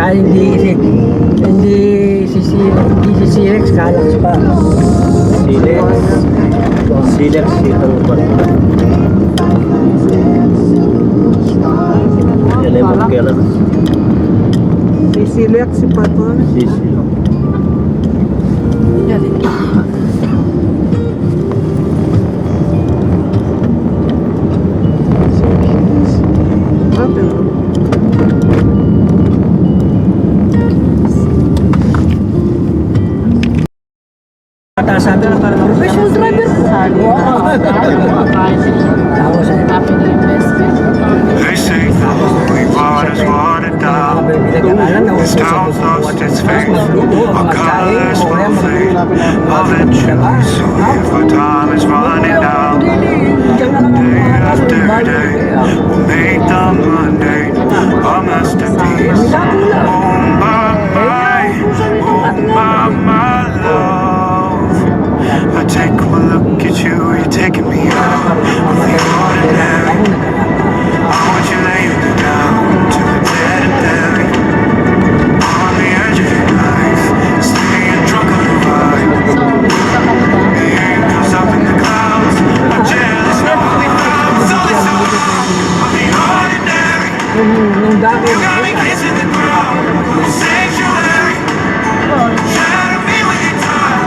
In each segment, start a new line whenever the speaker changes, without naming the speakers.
Hindi si Silex, Kalax pa.
Silex itong ba? Yan ay magkailan.
Si Silex, si Paton.
Sabi na parang professional driver ko.
They say the holy water's watered down. This town's lost its faith. Our colors will fade eventually. So if our time is running out, day after day, we'll make the Monday a masterpiece. Oh my love. I take one look at you, you're taking me out of the ordinary. I want you laying me down to the dead and buried. On the edge of your life, staying drunk on the ride. The angels up in the clouds, I'm jealous of what we found. So listen, of the ordinary. You got me kissing the ground, sanctuary. Shadow me with your time.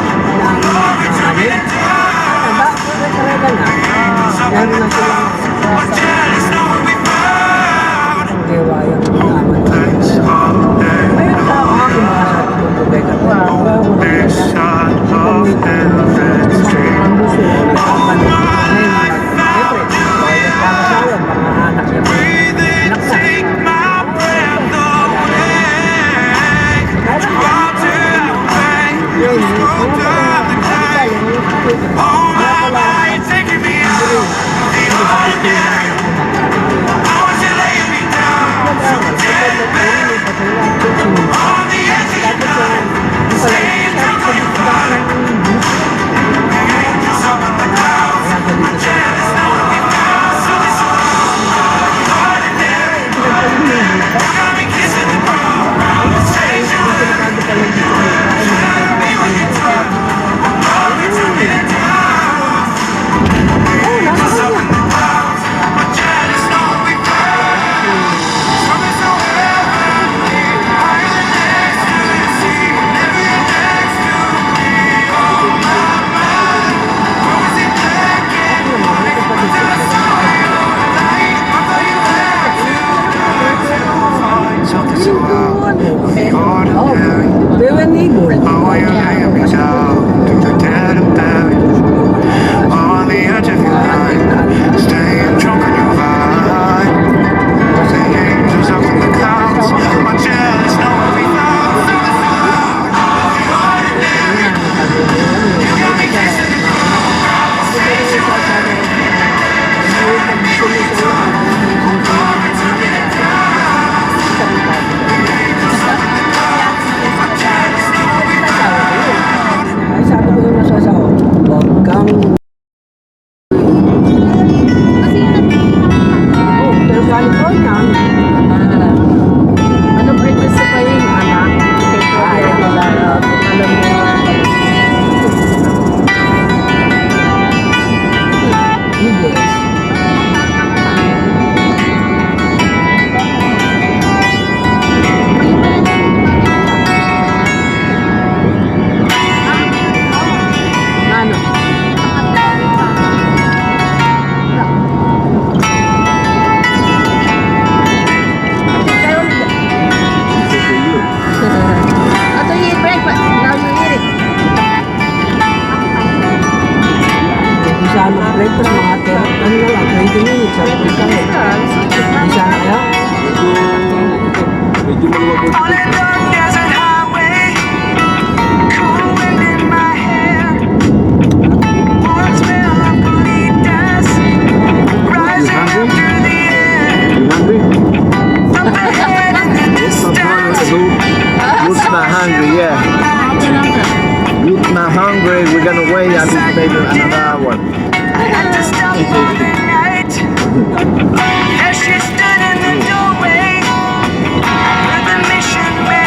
As she stood in the doorway with a mission.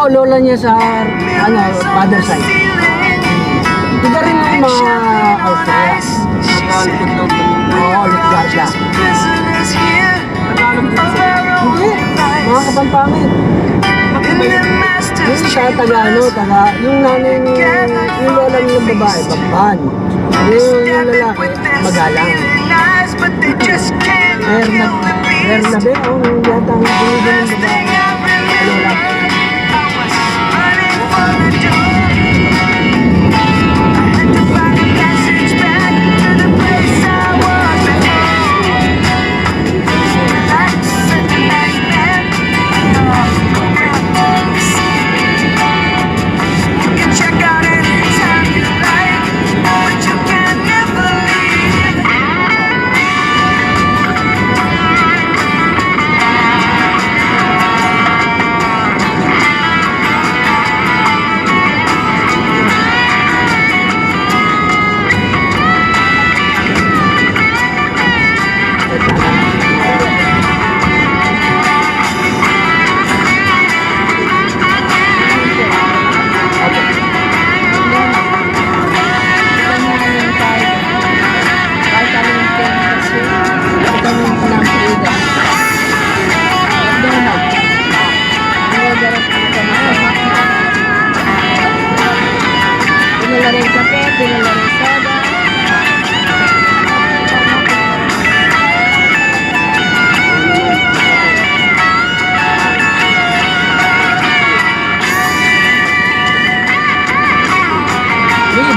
lola niya sa, father side. Diba rin yung mga Austria? Oo, Lutgarda. Hindi, mga Kapampangan. Yung siya, yung nanay yung lola niya babae, Pampan. Yung lalaki, Magalang. Bernabe, ang yata ang binigo ng babae. Lola.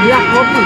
Black coffee.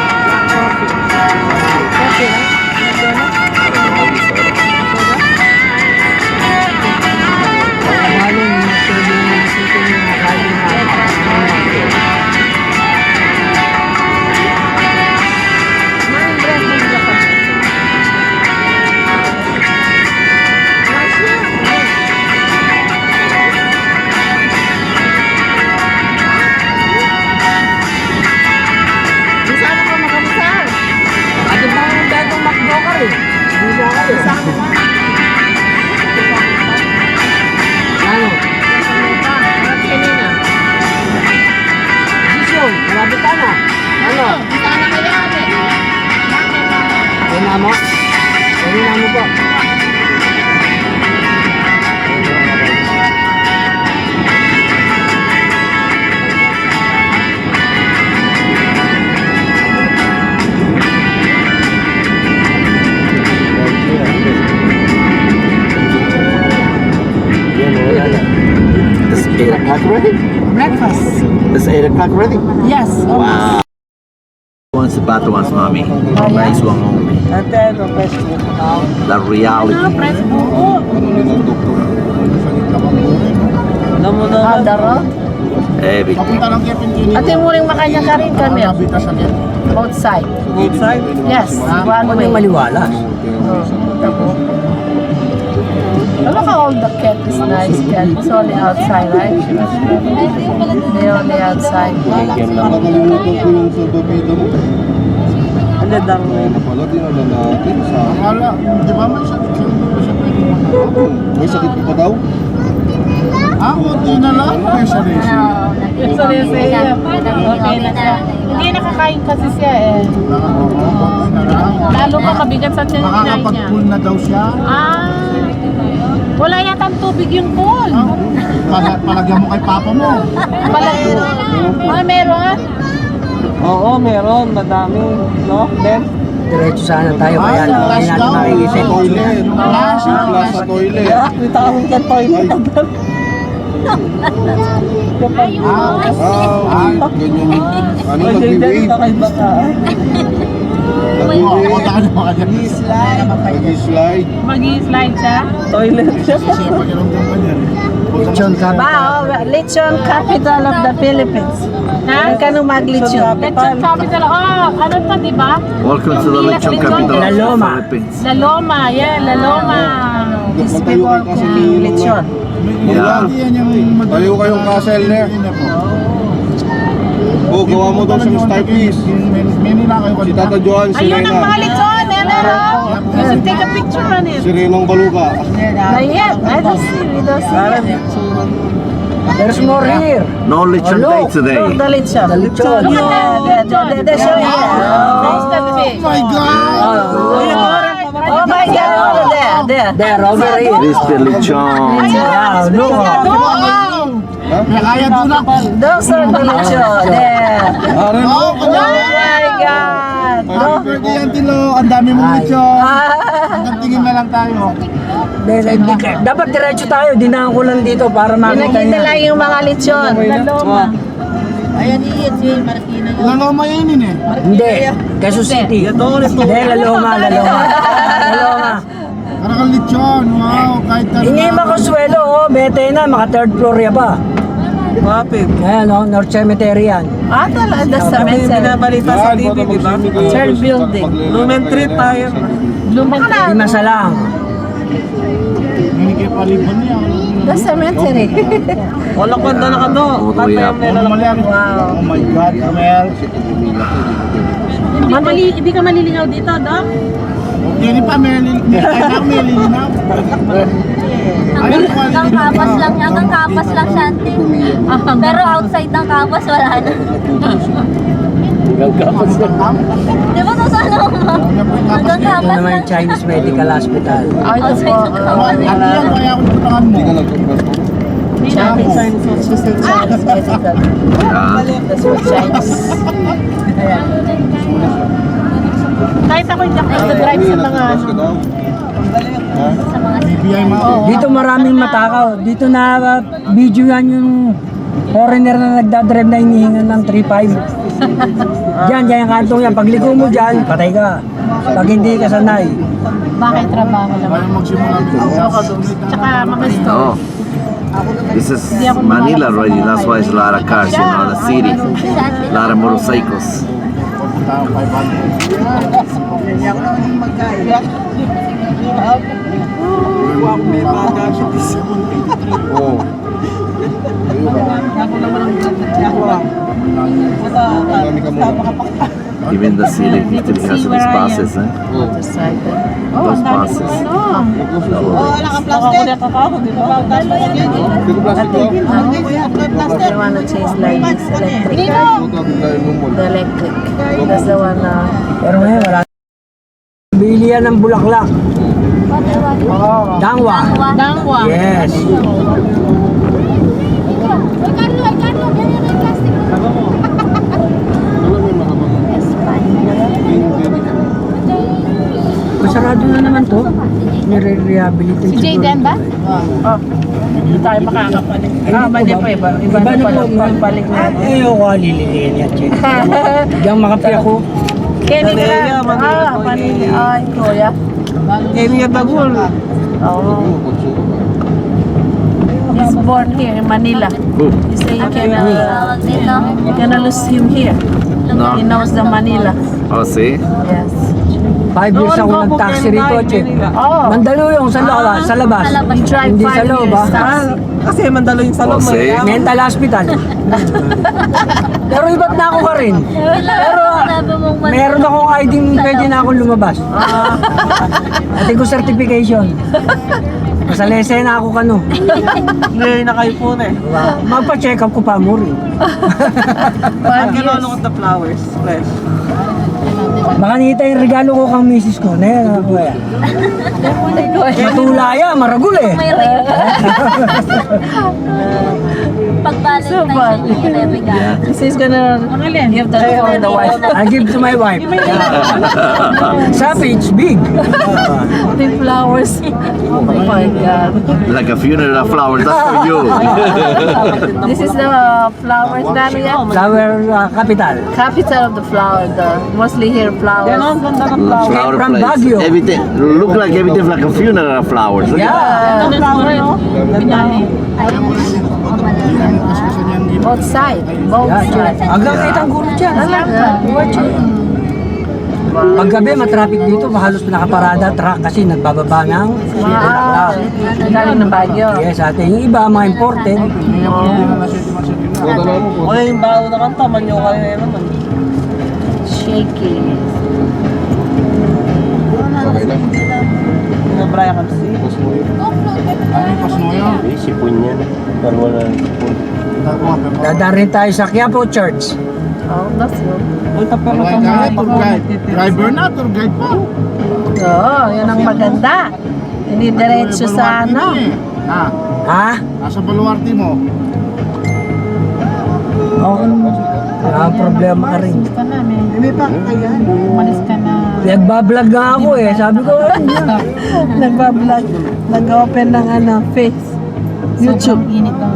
Coffee, right? Breakfast.
It's 8 o'clock already?
Yes.
Wow. Once the bata wants mommy. Nice one only.
Ate, no, fresh food.
The reality. Everything.
Ate muring makanya ka rin kami. Outside.
Outside?
Yes, one way.
Maliwala.
Look how old the cat is, nice cat. It's only outside, right? They're only outside.
Ano daw?
May sakit ka pa daw? Hindi na lang. May sarili.
Sorry, okay na siya. Hindi nakakain kasi siya eh. Lalo pa mabigat sa tiyan niya.
Makakapag-pool na daw siya.
Wala yata ang tubig yung pool.
Palagyan mo kay papa mo.
Meron?
Oo, meron. Madami. No? Ben?
Diretso sana tayo, kaya hindi natin makikita.
Toilet. Plus sa toilet.
May tawag ka toilet.
Ganyan. Ano,
O, Jaden,
nag-wave?
ito kay baka.
Nag-slide.
Mag-i-slide siya?
Toilet.
Lechon capital.
Wow, lechon capital of the Philippines.
Ha?
Kano mag-lechon?
Lechon capital. Oh, ano to, di ba?
Welcome to the lechon capital
La
of the
Loma.
Philippines.
La Loma, yeah, La Loma.
These people cooking lechon.
Yeah.
Tayo kayong castle na. Oh, gawa mo daw sa Star Please. Si Tata Johan, si
Ayun ang mga
Rena.
lechon, yan You should take a picture on it.
Si Renong Baluga.
Not yet. I don't see. We don't see it.
There's more here.
No lechon day today.
Look, the lechon.
The lechon.
They show you.
Oh my God!
Oh my God, over there.
There, over here.
This the lechon.
Wow, look.
Kaya tulak.
Those are the lechon. There.
Oh
Oh my God.
Happy birthday, Auntie Lo. Ang dami mong lechon. Hanggang tingin na lang tayo.
Dapat diretso tayo. Dinaan ko lang dito para makita
Pinakita
niya.
lang yung mga lechon.
Laloma yun eh.
Hindi. Quezon City. Hindi, Laloma.
Parang kang lechon. Wow, kahit ka.
Hindi Consuelo, oh. Bete na. Maka third floor ya pa. Ayan, oh. North Cemetery yan.
Ah, talaga. The cemetery.
Binabalita sa TV, di ba?
Third building.
Lumen Trip tayo.
Lima sa lang.
Hindi kayo palibon niya.
The cemetery.
Wala kwenta na ka do.
All the way up.
Oh my God, Mel.
Hindi ka maliligaw dito, Doc?
Hindi pa, Mel. May lilinaw.
Hanggang kapas lang siya, ante. Pero outside ng kapas, wala na. Di ba ito sa ano mo? Hanggang
Ito
kapas
naman
lang
yung Chinese Medical Hospital.
outside ng kapas.
At yan, kaya ako tutangan mo.
Chinese. She said Chinese medical.
Yeah.
That's what Chinese. Kahit ako hindi ako nag-drive sa mga ano.
Sa mga
BBI mga.
Dito maraming matakaw. Dito na video yan yung foreigner na nagdadrive na hinihingan ng 3.5. Diyan yung kantong yan. Pag ligo mo dyan, patay ka. Pag hindi ka sanay.
Bakit trabaho naman?
Parang magsimula.
Tsaka mga store.
Oh. This is Manila already. That's why there's a lot of cars, you know, the city. A lot of motorcycles.
Tao 500. Oh.
Even the city still has these buses, eh? Those buses.
The one that says like this electric. The electric. That's the one
Pero ngayon wala. Bili yan ng bulaklak. Dangwa.
Dangwa.
Yes. Masarado na naman to. Nire-rehabilitate.
Si Jayden ba?
Hindi tayo makakapalik. Mali pa iba. Iba na pala pagbalik natin.
Ay, ako alililiin yan, Che. Diyan makapi ako.
Kenny ka. Panili. Ay, kuya.
Kenny at Dagul.
Oh. He's born here in Manila.
Who?
You say you
tawag dito.
cannot lose him here.
No.
He knows the Manila.
Oh, see?
Yes.
5 years ako nag-taxi rito, Che.
Oh.
Mandaluyong sa labas. Sa labas.
We drive
Hindi
5
sa loob,
years.
ah.
Kasi mandalo yung salong mo.
Jose.
Mental hospital. Pero iba't na ako ka rin. Pero
Sabi mong
meron akong ID pwede na akong lumabas. Ating ko certification. Masalese na ako kano.
Ngayon na kayo po na eh.
Magpa-check up ko pa mo rin.
Ang kinulong the flowers. Fresh.
Baka nita yung regalo ko kang misis ko. Na yan, ako yan. Matulaya, maragul eh.
may ring. Pag Valentine's Day, may regalo.
This is gonna give that for the wife.
I give to my wife. Savage, big.
The flowers. Oh my God.
Like a funeral of flowers, that's for you.
This is the flowers na ano yan?
Flower capital.
Capital of the flower. The mostly here flowers.
Flower
From
place.
Baguio.
Everything, look like everything like a funeral of flowers. Look at that.
Both side. Both
Yeah,
side.
hanggang kitang gulo dyan.
Talaga.
Paggabi, matraffic dito, halos nakaparada truck kasi nagbababa ng bulaklak.
Galing ng Baguio.
Yes, ate. Yung iba, mga imported.
O yung bago na kanta, manyo kayo na naman.
Shaky.
Okay lang.
Yung Brian Kapsi.
Ano yung pasnoyo? Eh, sipon yan. Pero wala ng sipon.
Dadarin tayo sa Quiapo Church.
Oh, that's good.
Tour guide. Driver na, tour guide pa.
Oo, yan ang maganda. Hindi diretso sa ano.
Ha?
Ha?
Nasa baluarte mo.
Oo. Wala problema ka rin.
Umalis ka na.
Nagbablog nga ako eh. Sabi ko,
Nagbablog. Nag-open ng ano, face. YouTube.
Init ang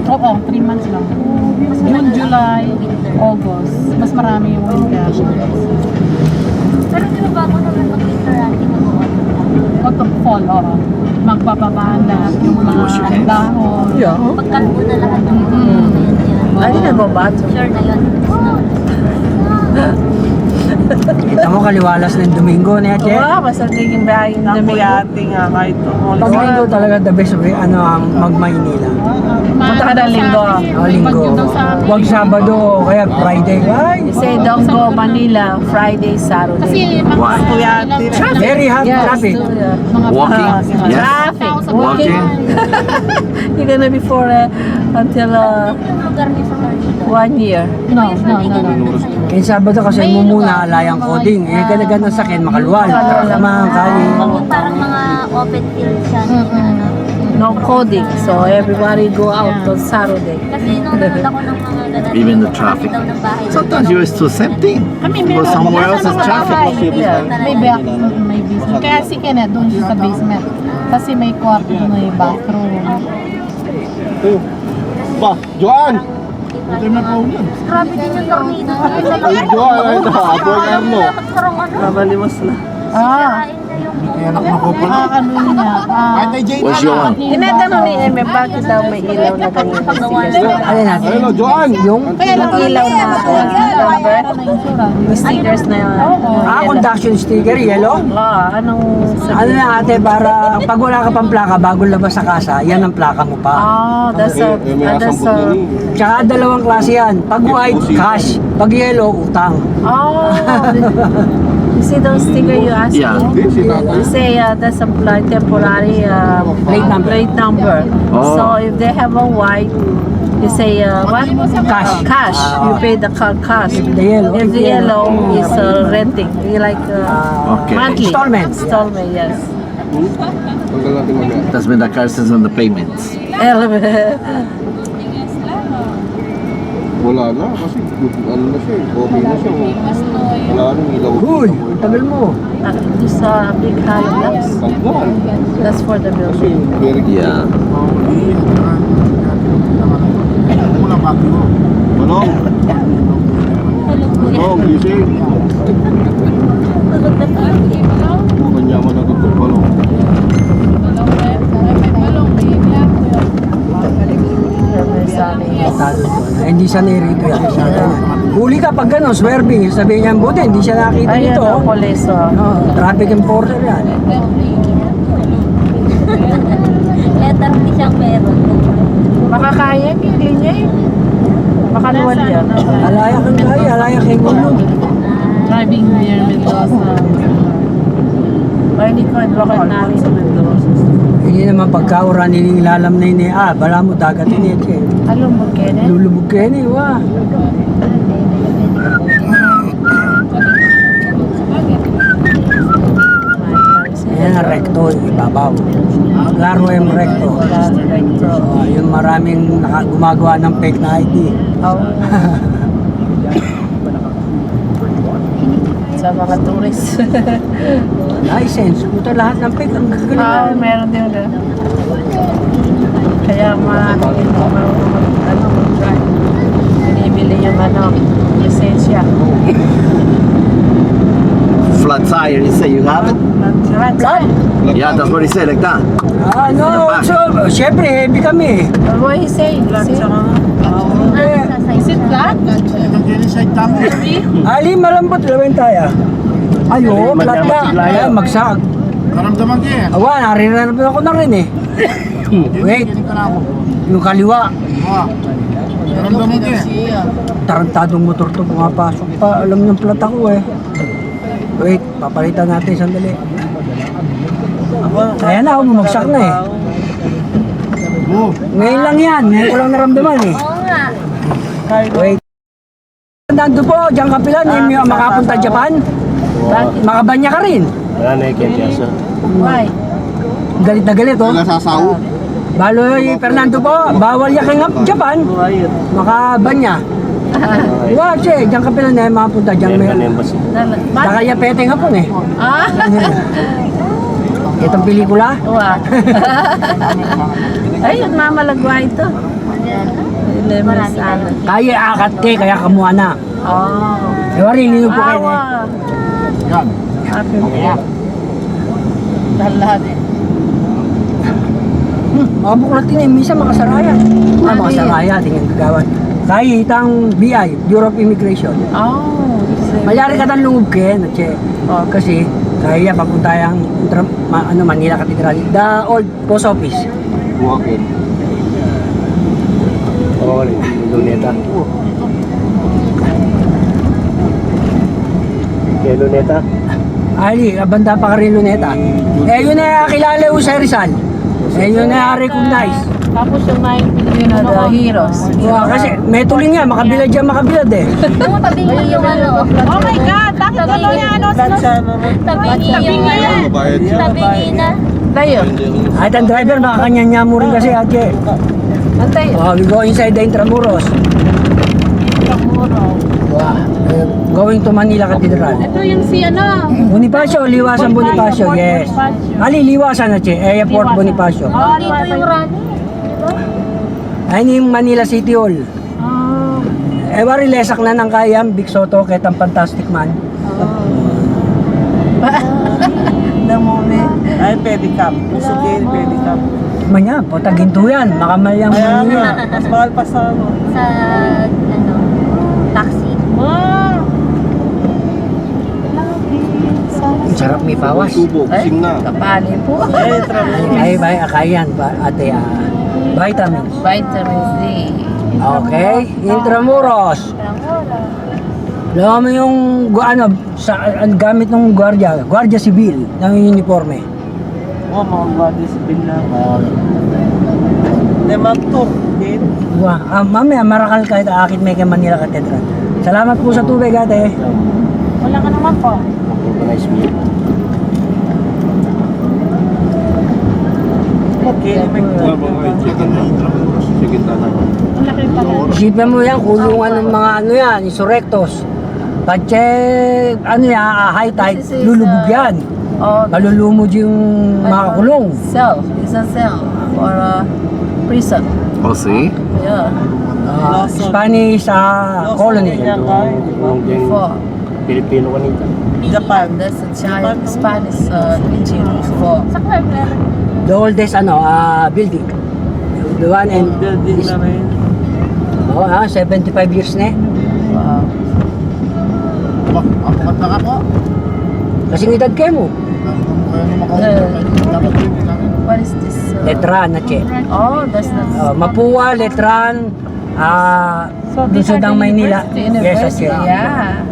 Oo, 3 months lang. June, July, August. Mas marami yung winter.
Pero di ba bago naman mag-winter hunting
Mag-fall, oo. Magbababaan lahat yung mga dahon.
Yeah.
Pagkalbo na lahat ng
Ay, nagbabato.
Sure na yun.
kita mo kaliwalas ng Domingo na yan.
Wow, basta nagiging bahaging Domingo.
Ate nga kahit
Pag linggo talaga the best way, ano ang mag-Maynila.
Punta ka ng linggo.
O linggo. Huwag Sabado o kaya Friday. Ay,
You say don't go Manila, Friday, Saturday.
Kasi
Why?
very hot
Yes,
traffic.
Walking? Yes.
Traffic.
Walking?
You're gonna be for until
Lugar niyo sa Manila.
1 year.
No.
Kaya Sabado kasi mumuna alayang coding. Eh, ganda-ganda sa akin, makaluwal. Mga kali.
Yung parang mga open field siya. Ano.
No coding, so everybody go out on Saturday.
Kasi nung nanood ako ng mga ganun,
Even the traffic.
daw ng bahay.
Sometimes US too empty. Go somewhere else is traffic.
Yeah.
May basement. Kaya si Kenneth doon siya sa basement. Kasi may kwarto, may bathroom.
Ba, Joan! Ito na pa ulan.
Grabe din yung tornado.
Ay, Joan, ay ito. Aboy Arno.
Nagkarong ano.
Mabalimos na.
Sirain na yung
Kaya anak na ko pala.
Ano niya?
Kahit ay Jane
What's
na.
your one?
Tinatanong ni Eme, bakit daw may ilaw na ganyan?
Alin natin?
Ayun o, Joan!
Yung
Yung ilaw na number, yung stickers na yun.
conduction sticker, yellow.
Anong
Ano na ate, para pag wala ka pang plaka bago labas sa kasa, yan ang plaka mo pa.
that's a, that's a,
Tsaka dalawang klase yan. Pag white, cash. Pag yellow, utang.
you see those sticker you asked
Yeah.
me? You say that's a temporary plate number.
Oh.
So if they have a white, you say what?
Cash.
Cash. You pay the cash.
The yellow.
If the yellow is renting, you like
Okay.
monthly
Installment.
Installment, yes.
That's when the car says on the payments.
Wala na kasi ano na siya, okay na siya. Wala nang ilaw.
Uy, ang tagal mo.
Just a big hollow blocks.
Tagal.
That's for the
Kasi
building.
very good.
Yeah.
Muna bago mo. Manong! Manong, gising! Manyaman na dito, Manong.
Hindi siya nirito yan. Huli ka pag gano'n, swerving. Sabihin niya, buti, hindi siya nakita
Ayan
dito.
ang police.
Traffic enforcer yan.
Letter hindi siyang meron.
Baka kaya, pili niya eh. Baka luwal yan.
Alaya kang kaya, alaya kay Gulo.
Driving near Mendoza.
Ay, hindi ko advocate namin sa Mendoza.
Hindi naman pagkaura niling lalam na yun eh. Bala mo dagat yun eh.
Alam mo, Kenneth?
Lulubog ka yun eh, wa. Ayan ang recto, yung ibabaw. Laro yung recto. Yung maraming gumagawa ng fake na ID.
Sa mga tourist.
License, puta lahat ng fake. Ang gagaling.
Meron din na. Kaya marunong mag-drive. Binibili yung lisensya.
Flat tire, he said, you have it? Yeah, that's what he said, like that.
No, so, syempre, heavy kami.
What he say?
Is it flat?
Ali, malambot, lawin tayo. Ayo, flat na. Kaya magsag.
Karamdaman ka eh.
Awa, naririnig ako na rin eh. Wait, yung kaliwa.
Naramdaman ko eh.
Tarantadong motor to, pumapasok pa. Alam niyang plat ako eh. Wait, papalitan natin sandali. Kaya na, bumagsak na eh.
Oo.
Ngayon lang yan, ngayon ko lang naramdaman eh.
Oo nga.
Wait. Nando po, diyan kapilan, yung makapunta Japan. Makabanya ka rin.
Wala na yung kaya
Why?
Galit na galit oh.
Wala sasaw.
Baloy Fernando po, bawal yaking ng Japan. Makabanya. Watch eh, diyan kapilan na makapunta diyan may.
embassy.
Takaya pete nga po eh.
Ah?
Itong pelikula.
Wow. Ayun, mamalagwa ito. Lemon salad.
Kaya akat ke, kaya kamuha na.
Oh.
Ewan rin, nino po kayo eh.
Awa.
Yan.
Happy Talag.
Makabuklatin eh, misa makasaraya. Makasaraya, tingin kagawan. Kaya itang BI, Bureau of Immigration.
Oh.
Mayari ka tang lungub ke, kasi kaya papunta yung Manila Cathedral, the old post office.
Buwakin.
Oo, Luneta. Kaya Luneta?
Ali, banda pa ka rin Luneta. Eh yun na kilala yung sa Rizal. Eh yun na recognize.
Tapos yung
You know the heroes.
Kasi may tuling nga, makabilad dyan, makabilad eh.
Yung tabingi yung ano.
Oh my God! Bakit ano niya ano?
Tabingi yung ano.
Bayad siya.
Tabingi na.
Tayo.
At ang driver, makakanya mo rin kasi ate.
Antay.
We go inside the Intramuros. Going to Manila Cathedral.
Ito yung si ano?
Bonifacio, Liwasan Bonifacio, yes. Ali, Liwasan na che, Airport Bonifacio.
Oh,
Dito yung running.
Ayun yung Manila City Hall.
Oh.
Wari lesak na ng kayam, Big Soto, ketang Fantastic Man.
The moment.
Ay, pedicab. Gusto ko yung pedicab.
Manya, potaginto yan, makamayang
Kaya
Manila.
nga, mas mahal pa sa ano.
Sa, ano, taxi.
Wow.
Ang sarap may pawas.
Tubo, gising na.
Kapali po.
Ay, akayan, ate, vitamins.
Vitamin C.
Okay, Intramuros. Alam mo yung gamit ng gwardiya sibil ng uniforme.
Oo, mga body spin lang. Lemang tour. Din.
Mamaya marakal kahit akit may kay Manila Cathedral. Salamat po sa tubig ate.
Wala ka naman po.
Organize meal.
Okay, may
Chicken na Intramuros. Sige na.
Ang laki pala.
Isipin mo yan, kulungan ng mga yan, insurrectos. Patse, high tide, lulubog yan.
Oh,
Malulumod yung mga kulong.
cell. It's a cell or a prison.
Oh, see?
Yeah.
Spanish colony.
Ang din
For
Pilipino kanina.
Japan.
that's a child Spanish region for.
The oldest building. The one and
Building
this,
na rin.
75 years na eh.
Wow.
Ang maganda ka po.
Kasing edad kayo mo.
What is this?
Letran na che.
Oh, that's not.
Mapua, Letran, Lungsod ng Maynila.
The
Yes,
university,
okay.
yeah.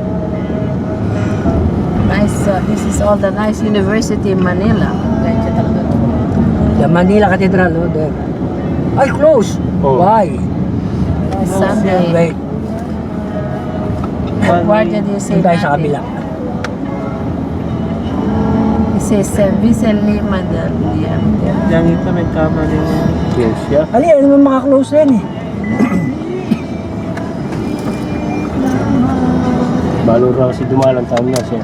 Nice. This is all the nice university in Manila. Ganyan talaga.
The Manila Cathedral, no? There. Ay, close.
Oh.
Why?
Sunday.
Wait,
Guardia do you say
doon tayo sa kabila.
It says Vicente Lima del Villar.
Diyan ito may kama rin.
Yes, siya.
Ali, ano naman makaklose na yan eh.
Balo raw kasi dumalang taon na siya.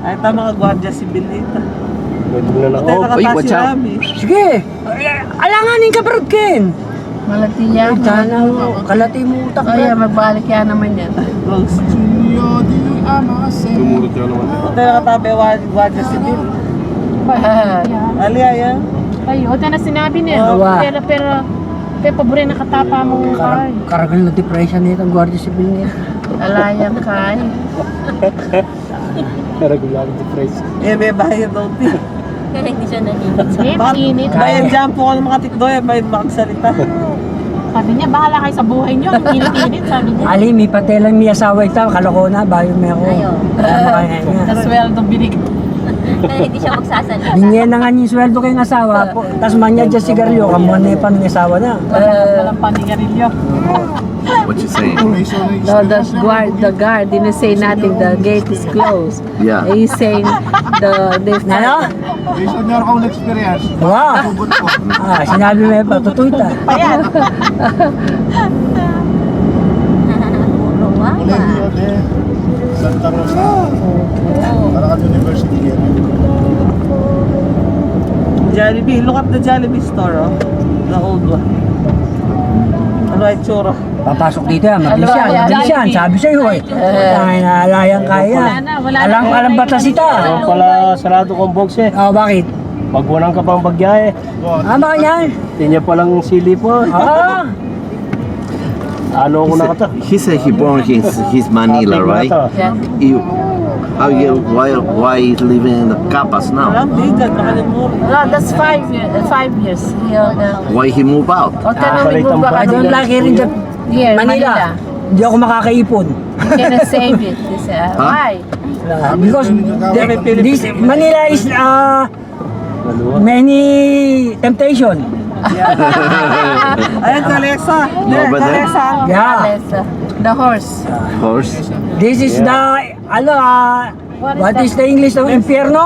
Ay, tama ka gwardiya sibil dito.
Nagdug na
Tayo
ako.
Uy,
nakatasi
watch out.
rami.
Sige, alanganin ka Brad Ken.
Malatiya.
Sana kalati mo utak
Oh yeah,
Brad.
magbalik yan naman yan.
Rose.
Lumurot ka naman.
Tayo nakatabi gwardiya sibil. Ali, ayan.
Ay, huwag na sinabi niya.
Awa.
Pero pabore nakatapa mo kay.
Karagal na depression nito ang Guardia Civil niya.
Alayang kay.
Regular depression.
Eh, may bayad daw din.
Kaya hindi siya nahilig.
Eh, mainit.
Bayad dyan po ka ng mga tikdoy, bayad makagsalita.
Sabi niya, bahala kayo sa buhay niyo. Ang init-init, sabi niya.
Ali, may patelang may asawa ito, kaloko na, bayo may ako.
Ayo.
Tapos sweldo binig.
Kaya hindi siya magsasalita.
Bingyan na nga yung sweldo kayong asawa, tapos manya dyan sigarilyo, kamuha na yung asawa na.
Walang panigarilyo.
What you saying?
No, the guard didn't say nothing. The gate is closed.
Yeah.
He's saying
Ano?
Based on your own experience.
Wow!
Tubod ko.
Sinabi mo yung patutuita.
Ayan.
Puro mama.
Colegio de Santa Rosa. Caracal University here.
Jollibee, look at the Jollibee store, oh. The old one. Ano ay tsura?
Papasok dito yan, mabilis yan,
Ano,
mabilis yan. Sabi sa'yo eh. Tangin na alayang kaya. Alam batas ita.
Kaya pala sarado kong box eh.
Oh, bakit?
Pag walang ka pang bagyahe,
Bakit yan?
hindi niya palang silipon.
Ah!
Ano ko na kata?
He said he born his Manila, right?
Yeah.
Why he's living in the Capas now?
Alam, bigat, nakalimutan.
No, that's 5 years. 5 years.
Why he move out?
O can we move
I
back
don't like here in
here,
Manila. Hindi ako makakaipon.
You cannot save it. This, why?
Because this Manila is many temptation.
Ayan, Kalesa.
No, but then-
Kalesa.
Yeah.
Yes, the horse.
Horse?
This is the what is the English of infierno?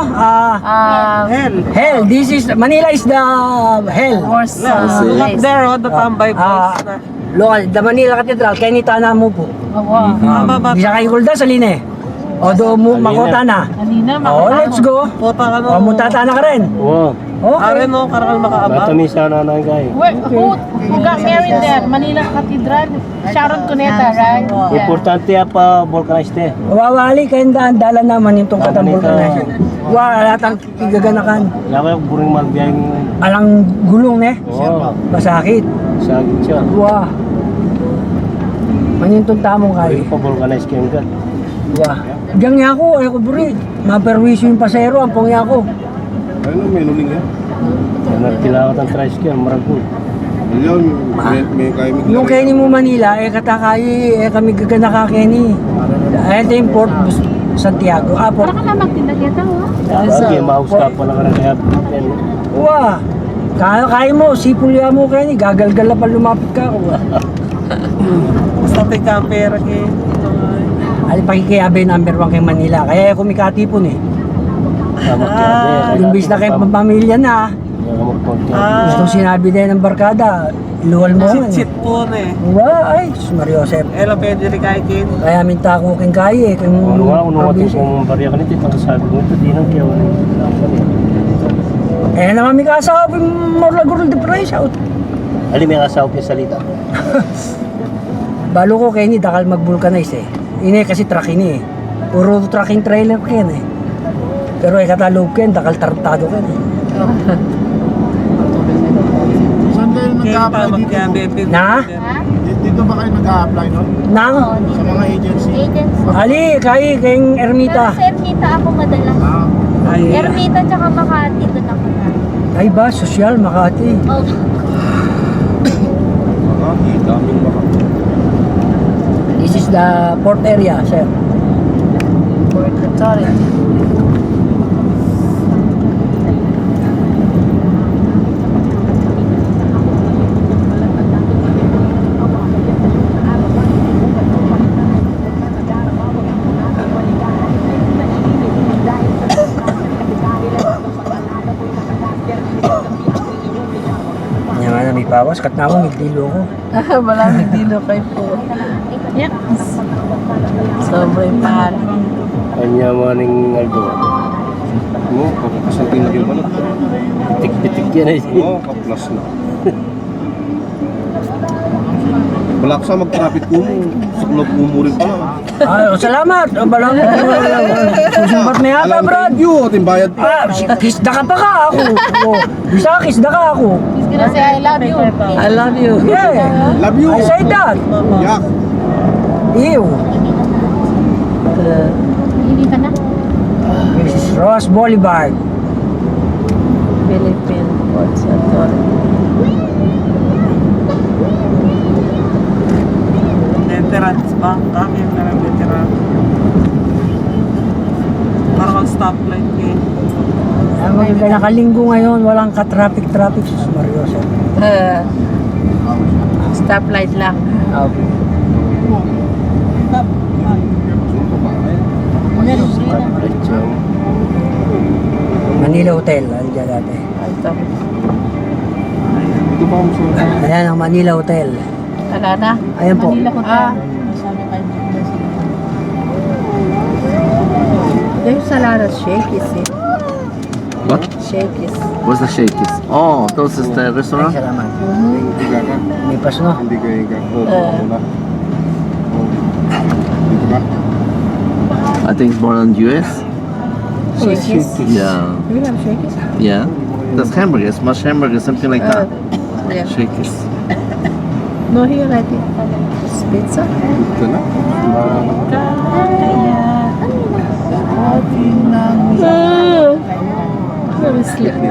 Hell.
Hell. This is Manila is the hell.
Horse.
see.
Up there, oh, the tambay boys na.
Local, the Manila Cathedral, kaya ni Tana mo po.
Mama,
Bisa kayo kulda sa line. O do mo makota na.
Kanina,
Oh, let's go.
Pota ka
O
no.
mutatana ka rin.
Oo.
Okay.
Are no, karangal makaabang.
Matamis sana na guy.
Who got married there? Manila Cathedral. Sharon Cuneta, right? Yeah.
Importante pa vulcanized eh.
Wawali kayong dala naman itong katambol ka na siya. Lahat ang igaganakan.
Kaya ko buring magbiyang.
Alang gulong eh.
Oo.
Masakit.
Sagit siya.
Wah. Manintong tamong kayo.
Pa vulcanized kayo agad.
Wah. Diyan niya ako, ay ko buri. Maperwisyo yung pasero, ang pong niya ako.
Ano, may nuling yan?
Yan ang tinawag ng tricycle, maragul.
Yun, may kaya may
Nung Kenny mo Manila, katakay, kami gagana ka Kenny. Ito yung Port Santiago. Port.
Parang ka na magtinda kita, oh.
Lagi, maus ka pa lang ka na kaya.
Wah. Kaya mo, sipulya mo Kenny, gagalgal na pa lumapit ka ako.
Basta may kampera kay.
Ay, pakikiyabe number 1 kay Manila. Kaya kumikatipon eh. Yung bis na kayo pamilya na, gusto sinabi din ng barkada, iluwal mo nga.
Chit po na eh.
Wah, ay, Mario Josep.
Ela pwede rin kahit kin.
Kaya minta ko king kaya eh. Kung
Ano nga, unong ating kung bariya ka nito, itang sabi mo ito, di nang kiyaw na
eh naman may kasabi mo lagurol de price out.
Ali, may kasaw yung salita.
Balo ko kay ni dakal mag-vulcanize eh. Ini kasi truck ini eh. Puro trucking trailer ko yan eh. Pero ay katalog ko yan, dakal tartado ko yan eh.
Saan kayo
Kaya pa
nag-a-apply dito?
magkabe.
Na?
Dito ba kayo nag-a-apply, no?
Nang?
Sa mga agency?
Agency.
Ali, kay kayong Ermita.
Pero sa Ermita ako madalas.
Ay,
Ermita tsaka Makati, doon ako na.
Ay ba, sosyal, Makati.
Oh,
Daming baka.
This is the port area, sir.
Port Authority.
Yan nga na may pawas, kat na ako, nagdilo ko.
Malamig dilo kayo po.
Yes.
Sobrang mahal.
Kanya maning aldo.
Oo, kapakasantin na rin pala.
Pitik-pitik yan eh.
Oo, kaplas na. Wala ka sa mag-traffic kumo. Sa club kumo rin pala.
Ay, salamat. Balang susumbat na yata,
Alam
Brad.
review, ating bayad pa.
Kisda ka pa ka ako. Bisa kisda ka ako.
He's gonna say, I love you.
I love you.
Yeah.
Love you.
I say that.
Yak.
Ew.
Hindi ka na.
This is Ross Boulevard.
Philippine Ports Authority.
Veterans Bank, aking na ng veteran. Parang ang stoplight eh.
Ang maganda nakalinggo ngayon, walang ka-traffic-traffic sa Mario.
Stoplight lang.
Manila Hotel, andyan dati.
Ito.
Ito pa ang sa...
Ayan ang Manila Hotel.
Wala na.
Ayan po.
Manila ko
There's a lot of shakies eh.
What?
Shakies.
What's the Shakey's? Oh, those is the
Ay,
restaurant?
salamat.
Higa ka.
May pas no?
Hindi ka higa. Oo, muna. Dito ka.
I think it's more than US.
Shakies.
Yeah.
We have shakies.
Yeah. That's hamburgers, mush hamburgers, something like that.
Yeah.
Shakey's.
No, here I think it's pizza.
Dito na.
Very sleepy.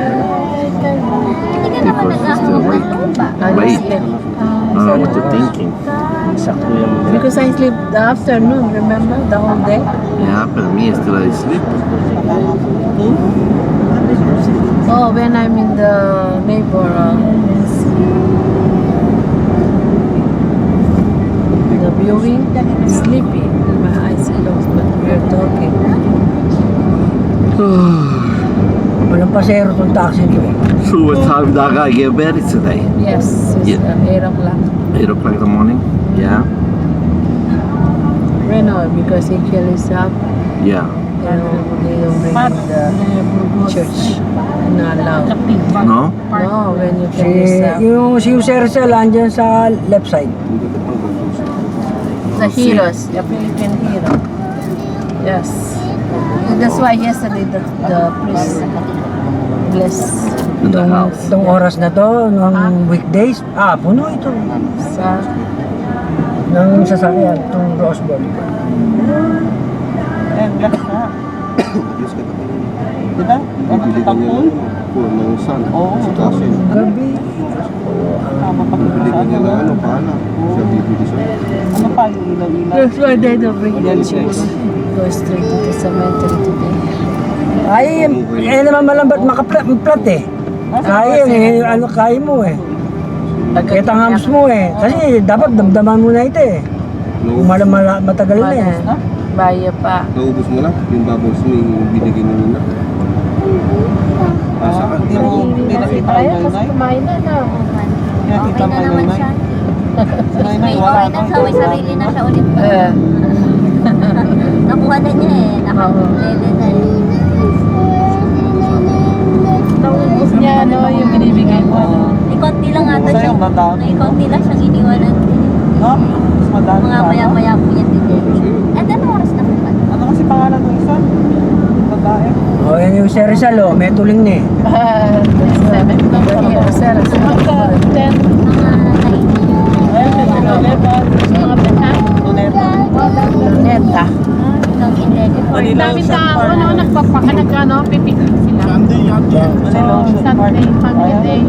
Hindi ka naman nag-ahon.
Wait. I don't know what you're thinking.
Sakto yan.
Because I sleep the afternoon, remember? The whole day.
Yeah, but me still I sleep.
Oh, when I'm in the neighbor, the viewing, sleepy. My eyes closed, but we're talking.
Walang pasero tong taxi to.
So what time that guy get married today?
Yes, it's
Yeah.
8 o'clock.
8 o'clock in the morning? Yeah?
Reno, because Ikel is up,
Yeah.
you know, they don't bring the church. Not allowed.
No?
No, when you
Si,
can is up.
si Jose Rizal, andyan sa left side.
The heroes, the Philippine hero. Yes. That's why yesterday the priest blessed
In the house.
Itong oras na to, ng weekdays, puno ito.
sa
Ng sasakyan, itong Rose Bowl.
And lakas na. Diba?
Bibili ka niya ng kuha ng sun.
Oo.
Sa taas yun.
Gabi.
Tama pa
Bibili ka niya ng ano, paala. Siya bibili siya.
Ano pa yung ilaw-ilaw?
that's why they don't bring the church. Go straight to the cemetery today.
Ay, naman malambat makaplat eh. Kaya eh, ano kaya mo eh. Kita ngams mo eh. Kasi dapat damdaman mo na ito eh. Kung matagal na eh.
Baya pa.
Naubos mo na. Yung bubbles mo yung binigay mo na. Saan?
Hindi nakita
Kaya
yung
kasi
nanay.
kumain na na.
Nakita
Okay
pa
na
yung
naman
nanay.
siya.
Nanay,
May
wala
okay na
na.
siya, may sarili na siya ulit. Nakuha na niya eh. Nakakumpleted na eh.
Naubos niya, no, yung binibigay mo.
May konti lang ata
Sa'yo,
siya.
madami.
May konti lang siyang iniwanan.
No? Mas madami
Mga
pa.
maya-maya po yan din. At anong oras na po ba?
Ano kasi pangalan ng isa? Babae.
O yan yung Jose Rizal oh, may tuling na eh.
Here, sir.
Magka 10,
Mga 9.
Ayun, may Luneta.
mga penhan.
Luneta.
Luneta.
Hanggang 11.
Manila
Daming
Ocean
tao,
Park.
ano, nagpapaka, nag-ano, pipiknik sila.
Manila Ocean Park.
Sunday, holiday.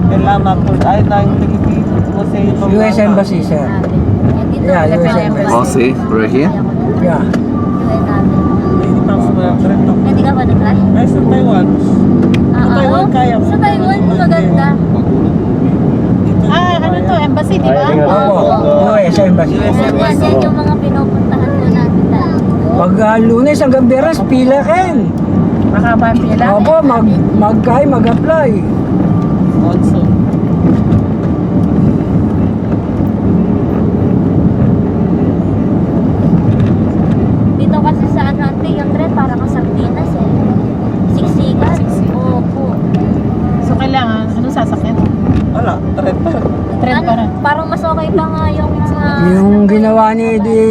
Kailangan po. Ay, na yung Philippines. Kasi yung
US Embassy sir. Yeah, US Embassy.
Oh, see? Right here?
Yeah.
Hindi pa ako sumalang trip.
Hindi ka ba nag-try?
Ay, sa Taiwan. Sa Taiwan, kaya mo.
Sa Taiwan, maganda.
Ah, ano to, embassy, di ba?
Ay, nga.
Opo, US Embassy.
Yan yung mga pinupuntahan ko natin talaga.
Pag Lunes hanggang Biyernes, pila ken.
Makaba pila.
Opo, mag-apply.
Also.
Dito kasi sa Anante, yung trend para ka sardinas eh. Siksikan. Opo.
So, kailangan, anong sasakyan?
Wala, trip pa.
Trend pa rin.
Parang mas okay pa nga yung mga...
Yung ginawa ni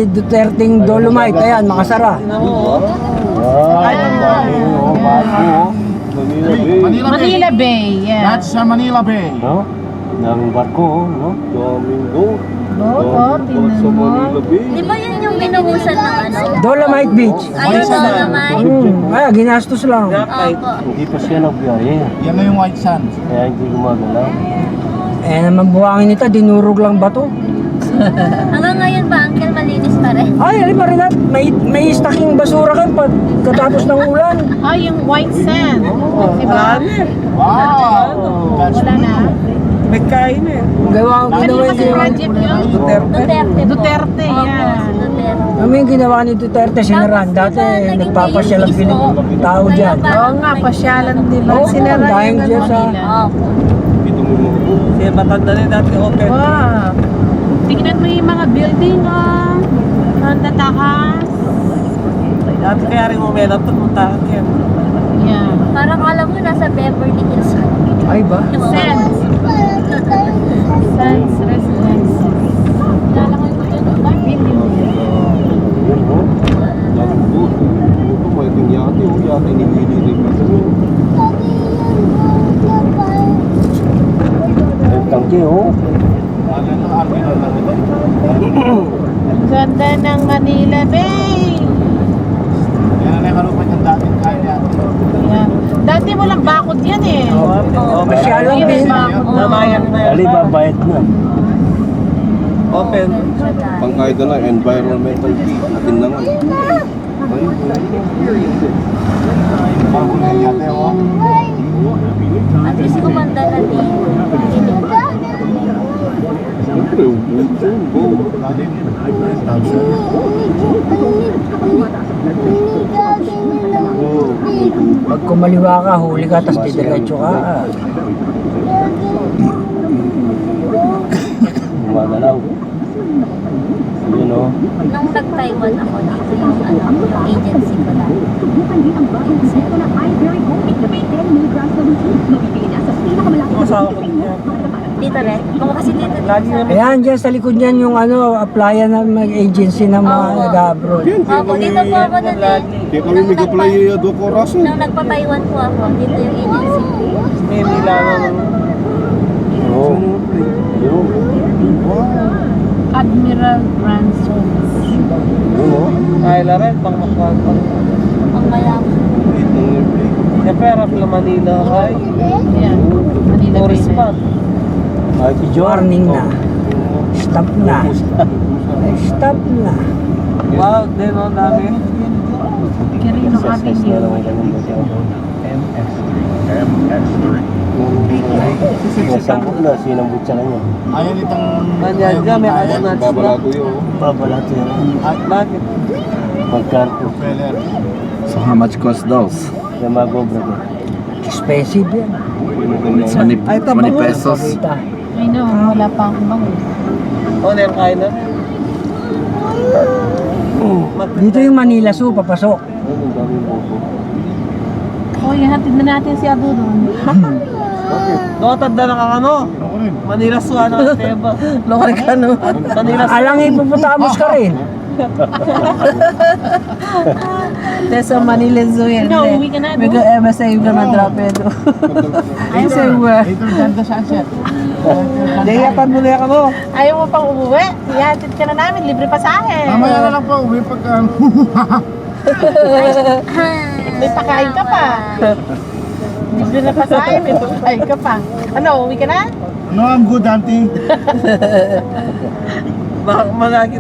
Duterte'ng Dolomite, ayan, makasara.
Ay, bago. Manila Bay.
Manila Bay, yeah.
That's sa Manila Bay.
No? Daming barko, no?
Daming boat.
Oo, tingnan
Sa
mo.
Manila Bay.
Di ba yun yung binuhusan ng ano?
Dolomite Beach.
Ayun na naman.
Ginastos lang.
Opo.
Hindi pa siya nagbiyahe.
Yan na yung white sand.
Kaya hindi gumagalaw.
Eh naman buhangin nito, dinurog lang ba to?
Hanggang ngayon ba, Uncle, malinis pa rin?
Ay, alam pa rin na, may stocking basura kan pagkatapos ng ulan.
Ah, yung white sand. Diba?
Wow!
Wala na.
May kain eh.
Ginawa
Kanino kasi
yung
project yun?
Duterte po.
Duterte,
Opo,
yan.
si Duterte.
kami yung ginawa ni Duterte, sinaran. Dati nagpapasyal ang tao dyan.
Oo nga, pasyalan nila.
Oo,
Sinara
dahil
yung
dyan sa...
Opo.
Kasi matanda rin dati open.
Wow.
Tingnan mo yung mga building, oh. Ang tatakas.
Dati kaya rin umela ito, puntahan yan.
Yan.
Parang alam mo, nasa Beverly Hills.
Ay ba?
Sands. Sands Residence. Kilala ko yung dyan, ba?
Pwedeng yate, yate ni Willie rin.
Tangke, oh.
Ganda ng Manila Bay.
Yan na yung halupan yung dating kaya.
Yan. Dati walang bakod yan eh.
Pasyalan
Ngayon may
din.
bakod.
Namayan na yan.
Ali, babayad na.
Open.
Pangkaya na environmental fee. Atin na nga.
At least kumanda na din.
Siyempre, winter, go.
Pag kumaliwa ka, huli ka, tapos didiretso ka.
Gumagalaw. Yun, oh.
Nung nag-Taiwan ako, dito yung agency ko lang.
Masawa ko din yan.
Dito rin. Kung kasi dito
Lagi
sa...
naman.
Ayan, dyan sa likod niyan yung applyan ng mag-agency ng mga
Oo.
nag-abroad.
Opo, dito po ako nun eh.
Kaya kami may kapalay yung do korasan.
Nung nagpa-Taiwan po ako, dito yung agency.
May nilangan.
Oo. Yun.
Admiral Branson.
Yun, oh.
Kaya rin, pang makuha.
Ang mayaman.
Siyempre, harap na Manila. Ay,
Yan. Manila Bay
tourist
na.
spot.
Ay, John.
Warning na. Stop na. Stop na.
Wow, din o, dami.
Quirino Avenue.
Sinasambot na, sinambot siya kanya.
Ayan itang...
Nandiyan dyan, may ano na.
Babalago yun.
Babalat siya.
Bakit?
Magkarto.
Peler.
So how much cost those?
Kaya mag-obra ko.
Expensive yan.
20 pesos.
Kita.
I know, wala pa akong bango.
O, meron kain na.
Dito yung Manila Zoo, papasok.
Ayun, ang daming bobo.
Oh, ihatid na natin si Ado doon.
Doon, tanda na kang ano? Manila Suano, Teba.
Lokal ka, no?
Manila Suano.
Alang ipuputamos ka rin.
Sa Manila Zoo yan.
No, uwi ka na, no?
Ever say you're gonna drop it. Ay, say what?
Ito ganda sunset.
Dayatan mo na yan ano?
Ayaw mo pang umuwi? Ihatid ka na namin, libre pa sa akin.
Mamaya na lang po, uwi pagka...
May pakain ka pa. Libre na pa sa akin, may pakain ka pa. Ano, uwi ka na?
No, I'm good, auntie.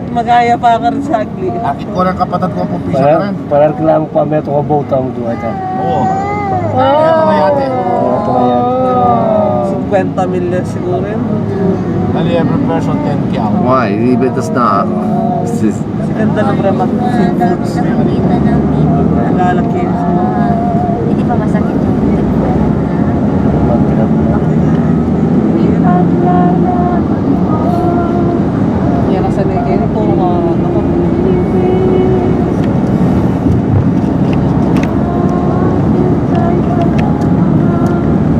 Magaya pa ka rin sa agli.
Akit ko ng kapatid ko po pisa ka rin.
Para reklamo pa may ito ka bauta mo doon ata.
Oo.
Oh.
Mayate.
Ito nga yan.
50 million siguro yun.
Dali every person 10 kyaw.
Why? Even does not. This is
Kasi ganda ng brema.
Nakakita ng baby.
Lalaki.
Hindi pa masakit yung
Mag-grab na.
Yan ang sanay kayo. Puro ka ako.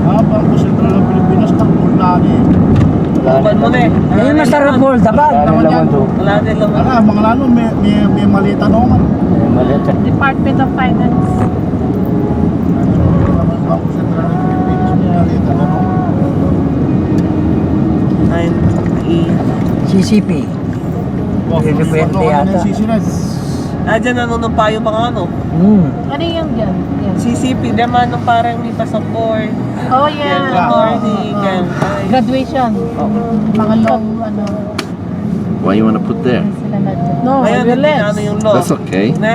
Habang po sentral ng Pilipinas, takbol na eh.
Tuban mo na eh.
Yan yung masarap po, dapat.
Ano naman doon?
Wala din lang.
Ala, mga lano, may malita naman.
Maliit.
Department of Finance.
Habang po sentral ng Pilipinas, may malita naman.
9,
CCP. Depende yata.
dyan nanunumpa yung mga ano.
Ano yung dyan? Yan.
CCP, naman nung parang may passport.
Oh,
Yan,
yeah.
attorney, yan.
Graduation. Mga long, ano,
What you want to put there?
sila na dyan.
No,
Ayan,
relax.
ano yung law.
That's okay.
Ne?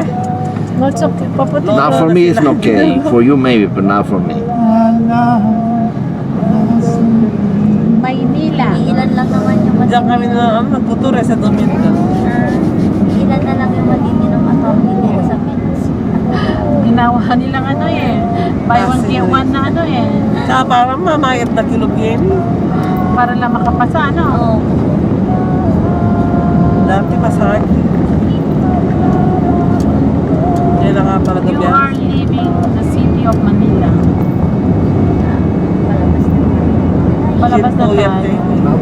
No, it's okay. Paputi.
Not for me, it's okay. For you, maybe, but not for me.
Maynila.
Ilan lang naman yung
Diyan kami na nagtutur sa Domingo.
Ilan na lang yung matitira matawag dito sa Pinas.
Ginawa nilang ano eh. Buy one get one na ano eh.
Saka parang mamayat na kilog yan.
Para lang makapasa ano.
Oo.
Dati masakit. Yan na nga talaga
You are
biyan.
leaving the city of Manila. Palabas na tayo.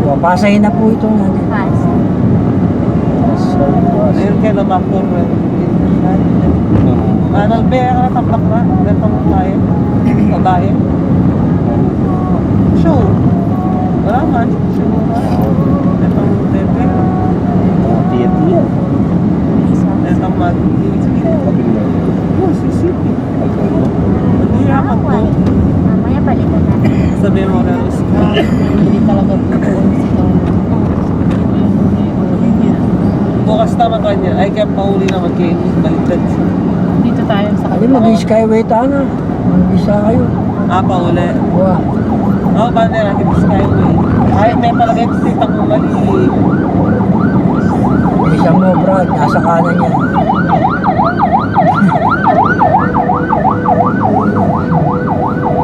Papasahin na po ito natin.
Pass.
Ayun kayo na maktor. Anal be, ang nataplak na. Ganito mo tayo. Babae. Show. Wala man. Show. Ito ang tete.
Tiyati yan.
Ito ang Oh, sisipi. Hindi yaman to.
Mamaya balikan natin.
Sabi mo, Relos ka.
Hindi talaga
Bukas naman kanya. Ay, kaya pauli naman kayo. Baliktad.
dito tayo sa
Hindi, mag-skyway tayo na. Mag-isa kayo.
Pauli.
Wow.
Oo, ba na lang? Skyway. Ay, may talaga yung titang mo mali.
Isa mo, Brad. Nasa kanan yan.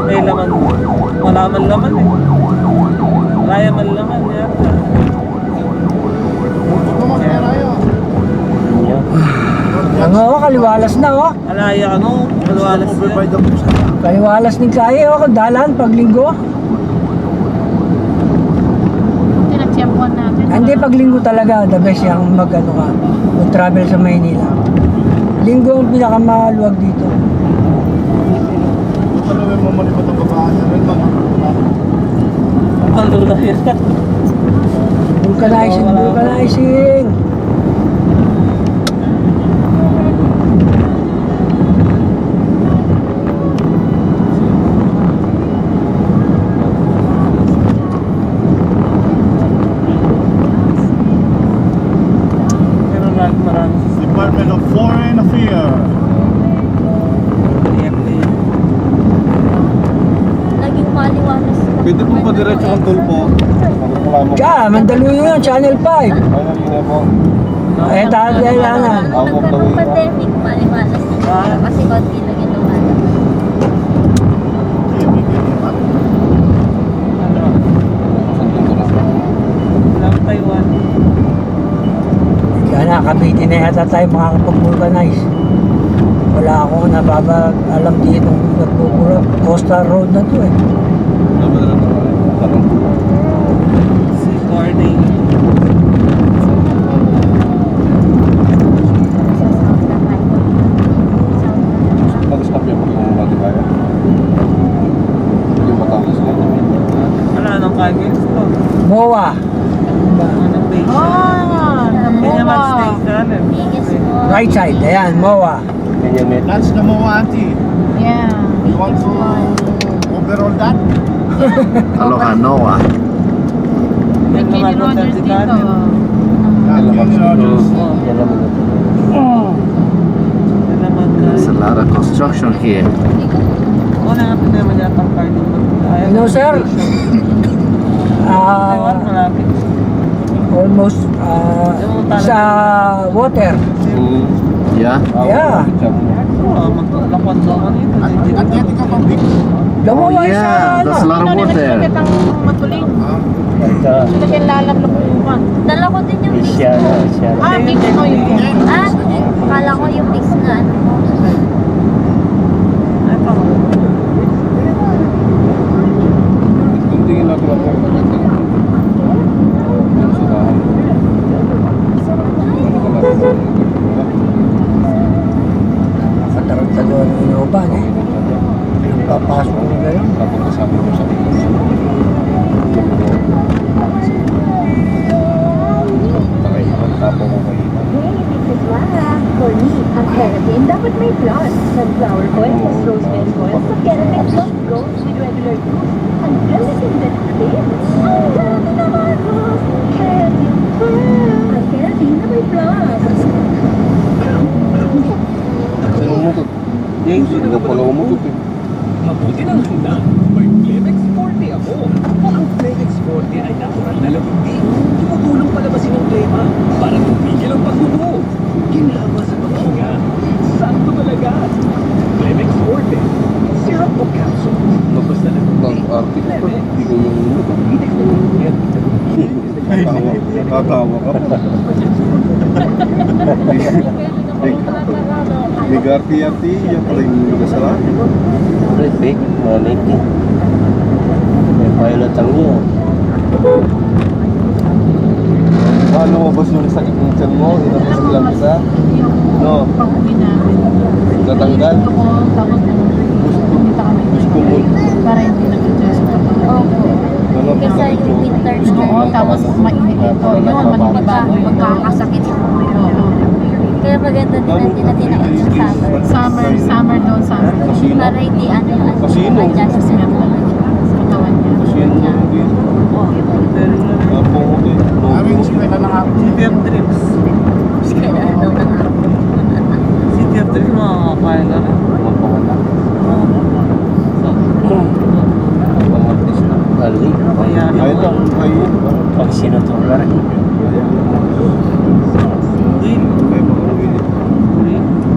May laman mo. Wala man laman eh. Wala man laman. Yata.
Ang ako, kaliwalas na, oh.
Alaya ka no? Alwalas na.
Kaliwalas ni Kaya, oh. Dalan, paglinggo.
Tinatsyempuan natin.
Hindi, paglinggo talaga. The best yung mag-ano ka. Mag-travel sa Maynila. Linggo ang pinakamaluwag dito.
Ano yung mamalipat ang babaan na rin mga?
Ang lula yan.
Vulcanizing, vulcanizing.
Pero marami.
Department of Foreign Affairs.
Naging maliwanas.
Pwede po pa diretso ang tulpo.
Siya, Mandaluyong yan, Channel 5.
Ay, nalina po.
Eh, kailangan.
Nung nagkaroon pandemic, maliwanas na siya. Kasi konti lang yung lumalabas.
Lang Taiwan.
Kaya na, Cavite na yata tayo makakapag-vulcanize. Wala akong alam dito nagpupula. Coastal Road na to eh.
Si Corning. Wala nang kagis to.
MOA.
Anong base? Kaya naman station eh.
Biggest mo.
Right side, ayan, MOA.
Ganyan net.
That's the Moa auntie.
Yeah.
You want to overall that?
Aloha Noah.
May Kenny Rogers dito.
Yeah, Kenny Rogers.
Yan naman ito.
Yan naman
There's a lot of construction here.
wala nga naman yata ang card ng
Hello, sir.
Taiwan, malapit.
Almost sa water.
Yeah?
Yeah.
Oo, maglakwat daw kanina.
At yan ka pang big.
Lamuwa
Oh, yeah,
sa
that's a lot of water.
Ang matuling.
Ito,
Lagyan lalamlakuhan.
Dala ko din yung mix.
Asiana, Asiana.
Ah, mix mo yun.
Ah, akala ko yung mix na ano mo.
Ito.
Tingin natin ako.
Katarantado ang inuban eh. Papasok na gano'n.
For me, ang keratin dapat may plus. Sunflower oil plus rosemary oil sa keratin plus goes with regular use. Ang plus is in the
ko Tatawa ka pa. Big RT-RT, yan pala yung nagkasalanan.
Fake, maniki. May pilot ang niya.
Paano mabas yung sakit ng tiyan mo? Inabas ko lang isa? No?
Pag-uwi namin.
Natanggal?
Oo, tapos pumunta kami.
Gusto mo?
Para hindi nag-adjust pa.
Opo.
Ano?
Kasi yung winter
Oo, tapos mainit ito. Yun, manibago yun.
Magkakasakit sa mga.
Oo.
Kaya maganda din ang tinatinain sa summer.
Summer doon, summer.
Para hindi
Casino.
adjust sa
Katawan niya.
Kasi yun mo hindi. Apo ko din.
City of Dreams. City of Dreams, makakakaya na rin.
Mga artista. Ali.
Kaya
Ay, ito. Ay,
Pag sinutura rin.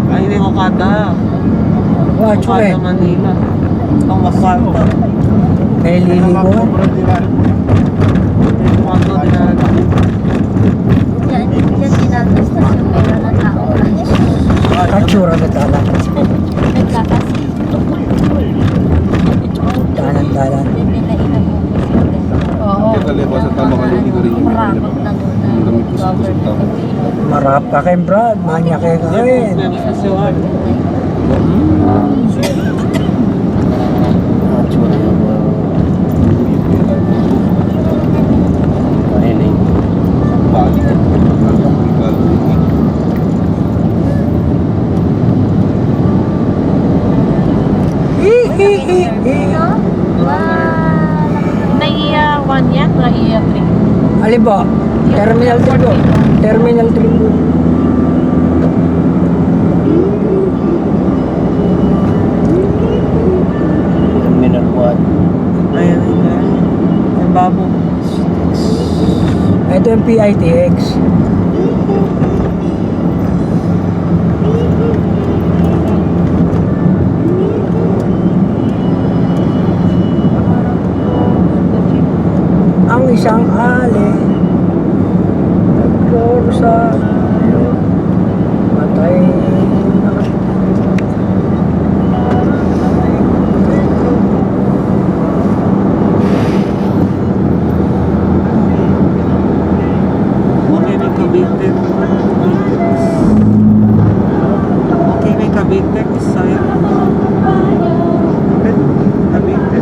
Ay, hindi ko kada.
Wacho eh.
Kada Manila. Ang makata.
May liligo.
Kumato din na
Yan ginagawa yung meron ng tao.
Katsura na tala.
Nagkakasi.
Danan-danan.
Bibinain na po.
Oo.
kaya kalibas at tama ka hindi ko rin yung
Maramot na
Ang damit ko sa tama.
Marap ka kay Brad. Manya kayo ka rin.
Actually, mahiling.
Balik.
Naiya 1 yan, naiya 3.
Ali ba? Terminal 3 po. Terminal 3 po.
Terminal 1.
Ayan, ayan. Ang babo.
Ito yung PITX. Ang isang ali nagkoro sa matay na
Okay, may Cavite. Okay, may Cavite. Sayang. Cavite.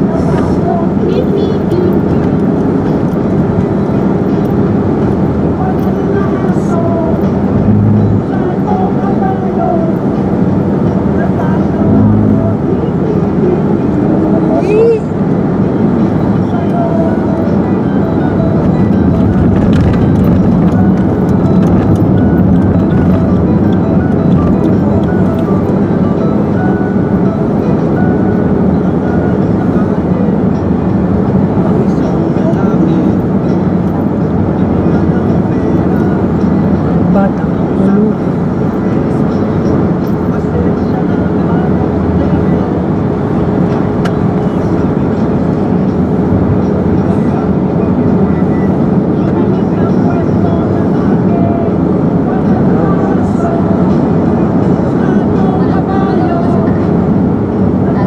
batang ulo.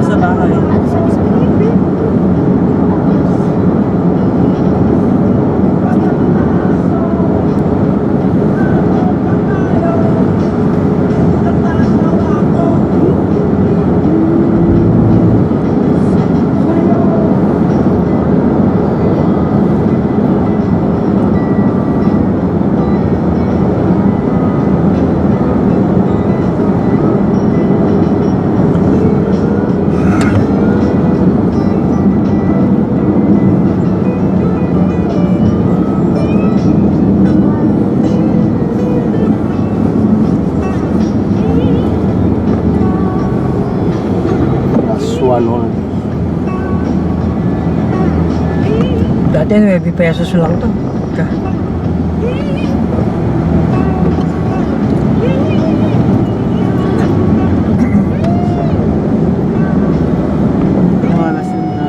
Sa bahay.
Last one only.
Dati 9 pesos lang to.
Malas yun na.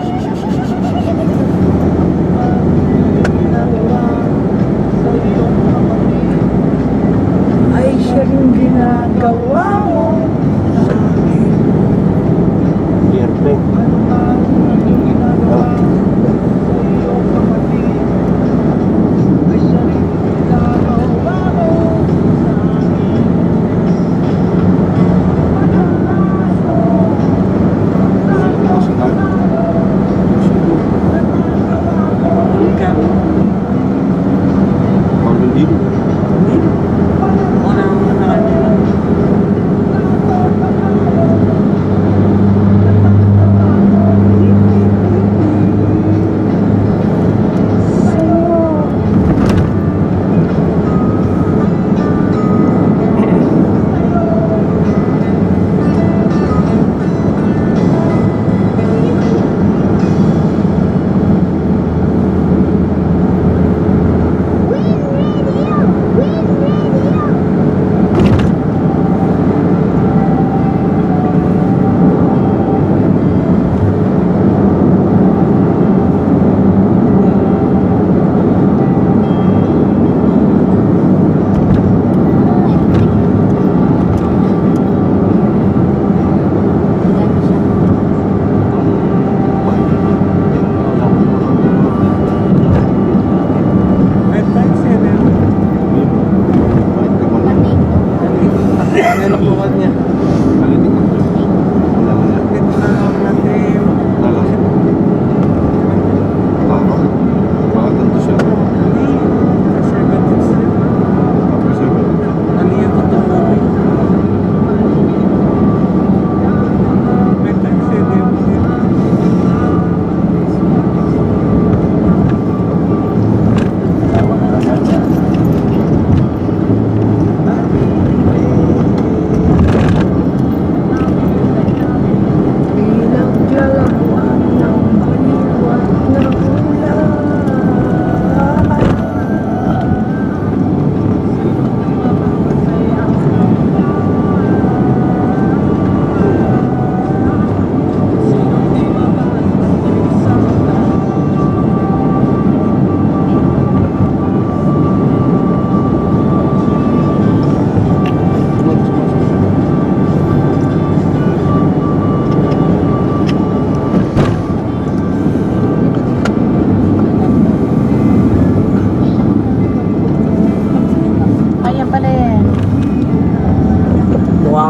siya.
Pagod dito.
Unang nakalila.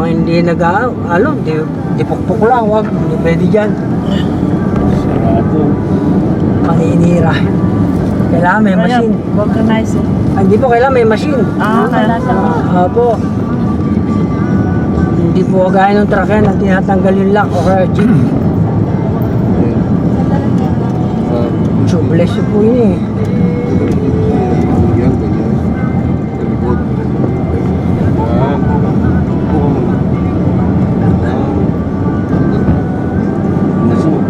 Hindi di pukpuk lang, wag, hindi pwede dyan.
Sarado.
Paninira. Kailangan may machine.
Vulcanizer.
Hindi po, kailangan may machine.
Kaya sa
Opo. Hindi po gaya ng truck yan, ang tinatanggal yung lock o kaya jeep. Tubeless po yun eh.
Yan, ganyan. Sa likod. Yan. Nasuk.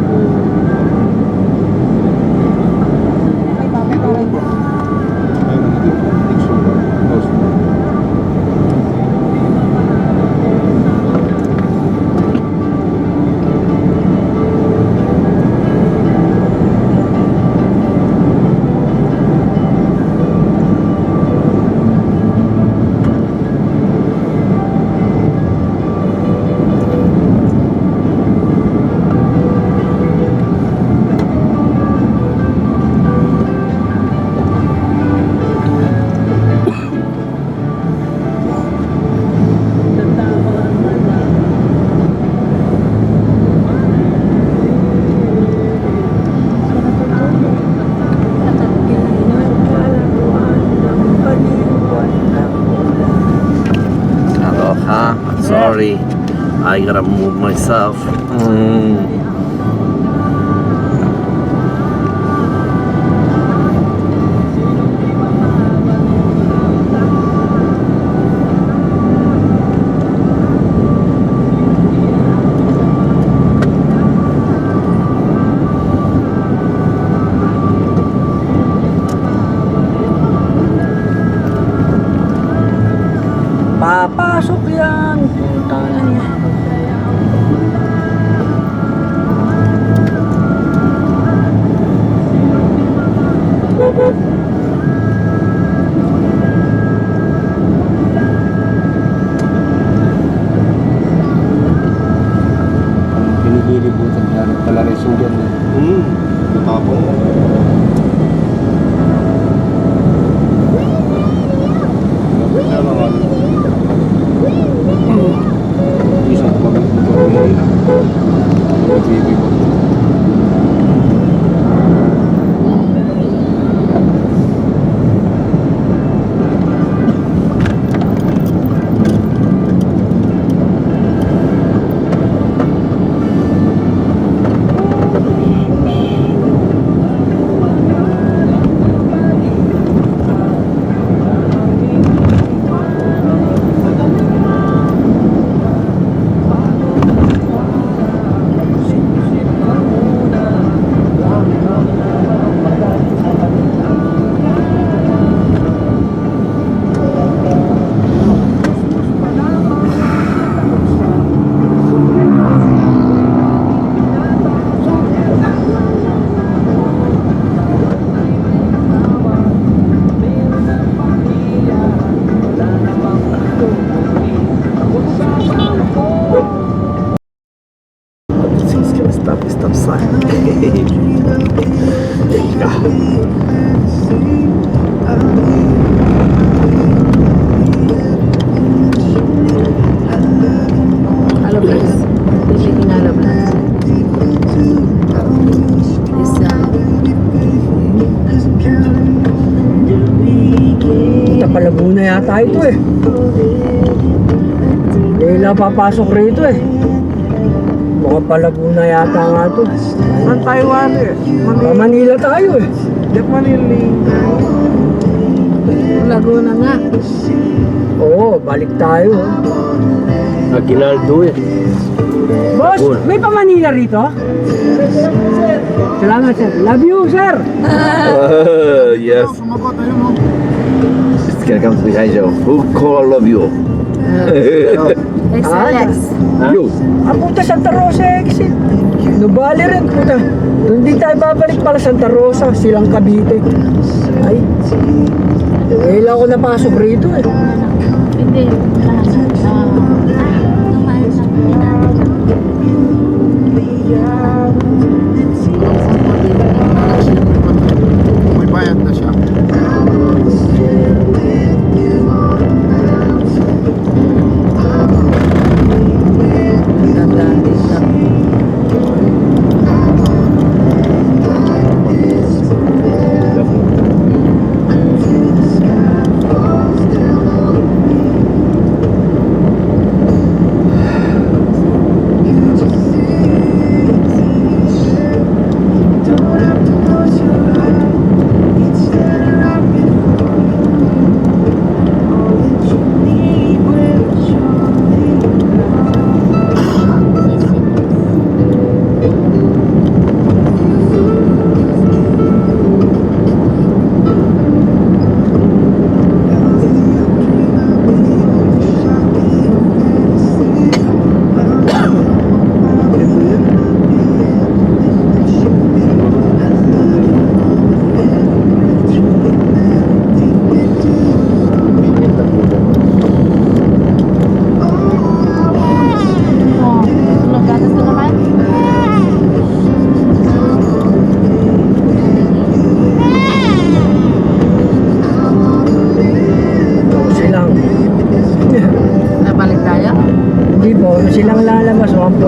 Sorry, I gotta move myself.
Papasok yan. Punta na niya.
Pinililibutan niya. Pala rin sunggan niya. Natapon. Dapat siya mga isang pag-motor niya. Nag-ibig ko.
Alablas. Speaking Alablas.
Laguna yata ito eh. Hindi papasok rito eh. Mukhang Laguna yata nga ito.
Saan tayo wali?
Manila tayo eh.
Di Manila.
Laguna nga.
Oo, balik tayo.
Aguinaldo eh.
Boss, may pa Manila rito? Salamat sir. Love you sir.
Yes. It's gonna come behind you. Who call I love you?
Alex.
You.
Ah, puta, Santa Rosa exit. Nubali rin, puta. Hindi tayo babalik pala Santa Rosa, silang Cavite. Ay. Kailan ako napasok rito eh.
Hindi. Dumaan lang.
May bayad na siya.
Nabalik tayo?
Hindi po, silang lalabas 1.5.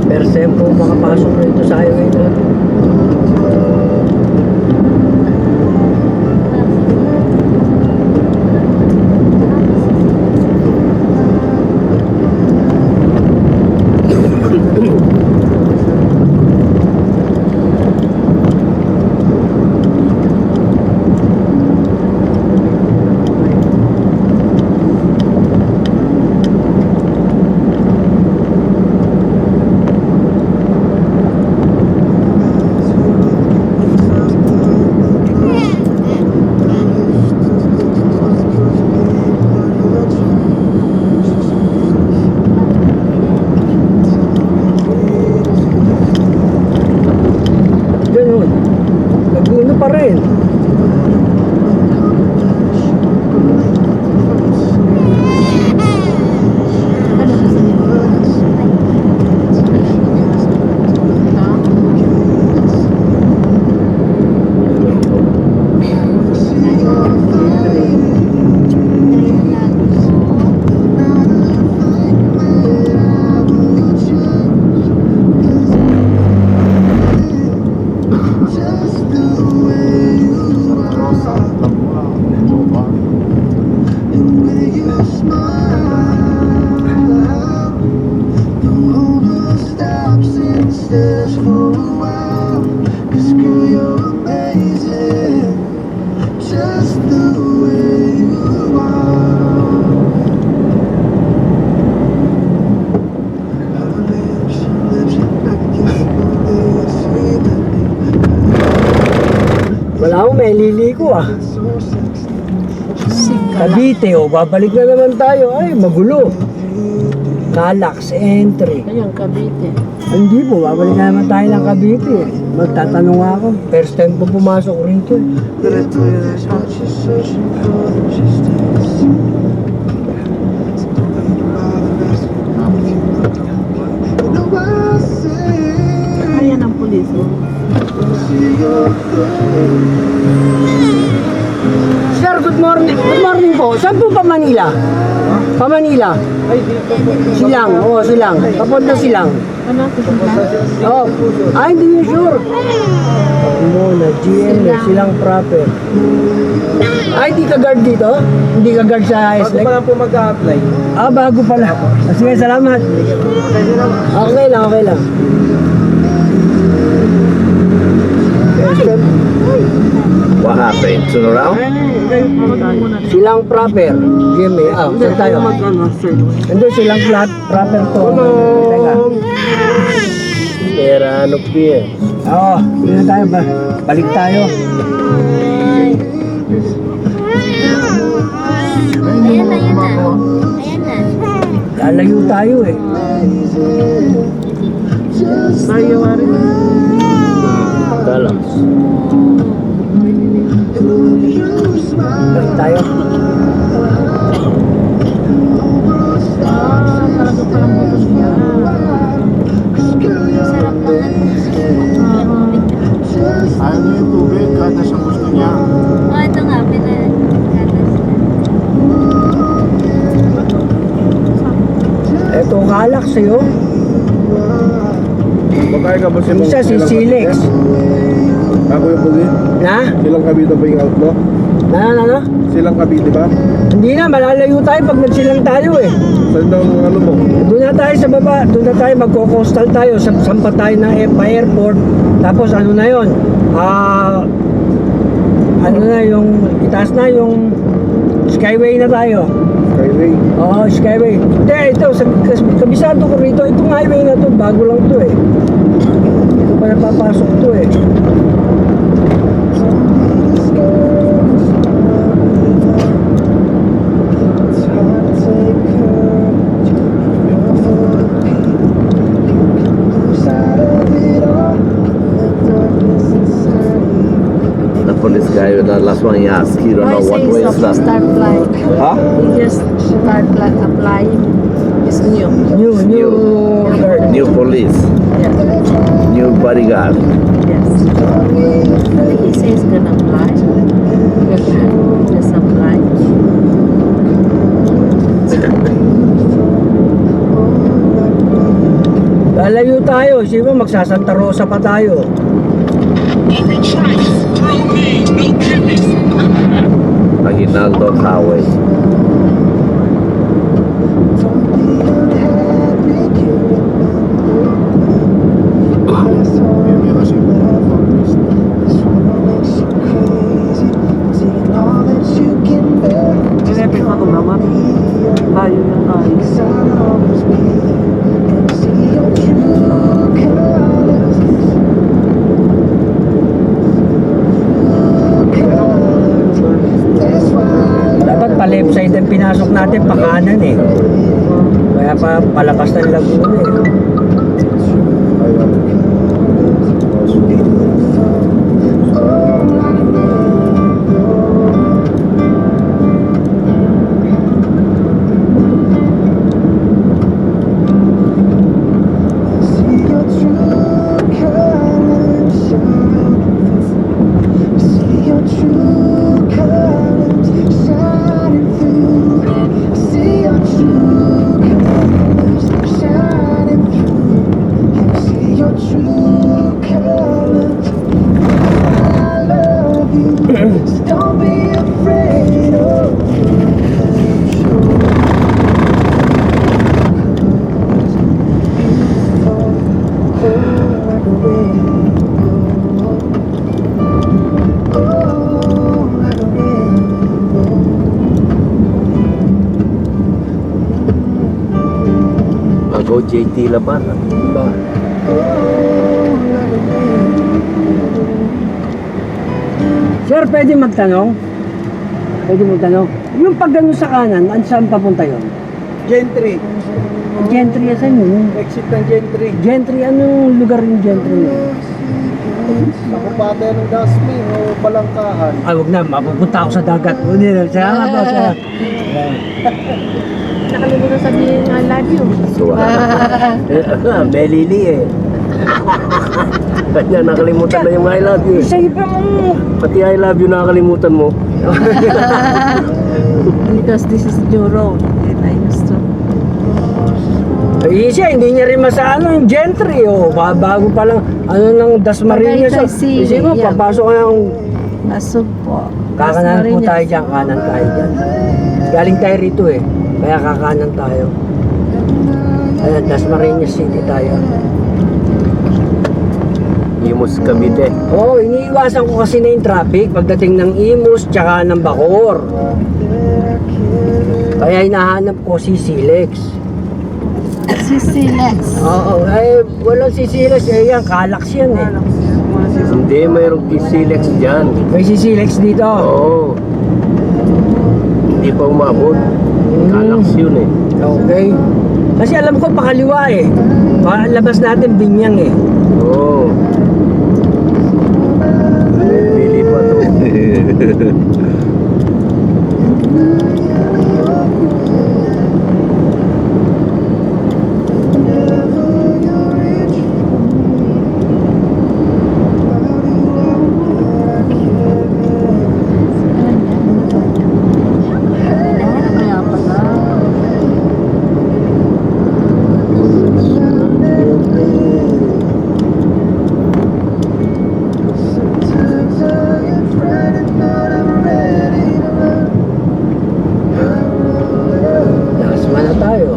Percent po makapasok rito sa highway na. Ganun. Laguna pa rin. Wala akong may liliko ah. Cavite oh, babalik na naman tayo. Ay, magulo. Calax entry.
Ayun, Cavite.
Hindi po, babalik na naman tayo ng Cavite eh. Magtatanong ako, first time po pumasok rito eh.
Diretso yun siya.
saan po pa Manila? Pa Manila? Silang, oo, Silang. Papunta Silang. Oh, hindi nyo sure. Muna, GM, Silang proper. Hindi ka guard dito? Hindi ka guard sa
Bago
SLEC?
pa lang po mag-a-apply.
Bago pala. Sige, salamat. Okay lang, okay lang.
What happened? Turn around?
Silang proper. GMA. Saan tayo? Ando silang proper to. Teka.
Pera, ano piye?
Hindi na tayo ba? Balik tayo.
Ayan na. Ayan na.
Lalayo tayo eh.
Tayo nga rin.
Galas.
Balik tayo.
Talaga palang butos niya.
Sarap naman.
Ayaw niya yung tubig, kahit na siyang gusto niya.
Ito nga, pinagatas na.
Eto kalak sa'yo.
Magkaya ka ba si
Isa si Silex.
Ako yung puli?
Na?
Silang Cavite ba yung outlaw?
Na?
Silang Cavite ba?
Hindi na, malalayo tayo pag nagsilang tayo eh.
Saan daw ang ano mo?
Doon na tayo sa baba, doon na tayo magko-coastal tayo, sampa tayo ng airport. Tapos ano na yon? Ano na yung, itaas na yung Skyway na tayo.
Skyway.
Oo, Skyway. Hindi, ito, kabisado ko rito, itong highway na to, bago lang to eh. Ito pa napapasok to eh.
The police guy, the last one he asked, he don't know what way is that.
Start flying.
Huh?
You just start applying. It's new.
New guard.
New police,
Yeah.
new bodyguard.
Yes. He says gonna apply. Just apply.
Lalayo tayo, sino magsasanta Rosa pa tayo.
Aguinaldo Highway.
Sinipin mo ito naman. Layo yung tayo.
Dapat pa left side ang pinasok natin, pa kanan eh. Kaya pa palabas ng Laguna eh.
Go JT Laban.
Ba? Sir, pwede magtanong? Pwede magtanong? Yung pag gano'n sa kanan, saan papunta yun?
Gentry.
Gentry, saan yun?
Exit ng Gentry.
Gentry, anong lugar yung Gentry?
Nakupate ng Dasmi o Balangkahan.
Ay, wag na, mapupunta ako sa dagat. Hindi na, salamat po sa...
Nakalimutan sabihin I love you.
So,
Belili eh. Kanya nakalimutan na yung I love you.
Isa iba mo.
Pati I love you nakakalimutan mo.
Because this is new road. And I used to.
Siya, hindi niya rin masano yung gentry, oh. Bago pa lang, ano ng Dasmariñas.
Tagaytay City,
Isip mo,
yan.
papasok ka ng
Nasug po.
kakanan po tayo dyan, kanan tayo dyan. Galing tayo rito eh, kaya kakanan tayo. Ayan, Dasmariñas City tayo.
Imus Cavite.
Oo, iniiwasan ko kasi na yung traffic pagdating ng Imus tsaka ng Bacoor. Kaya hinahanap ko si Silex.
Si Silex.
Oo, ay walang si Silex, eh yan, Calax yan eh.
Hindi, mayroong Silex dyan.
May si Silex dito.
Oo. Hindi pa umabot. Calax yun eh.
Okay. Kasi alam ko pakaliwa eh. Labas natin Binyang eh.
Oo. Pili pa to.
Kaya pala.
Nakasama na tayo.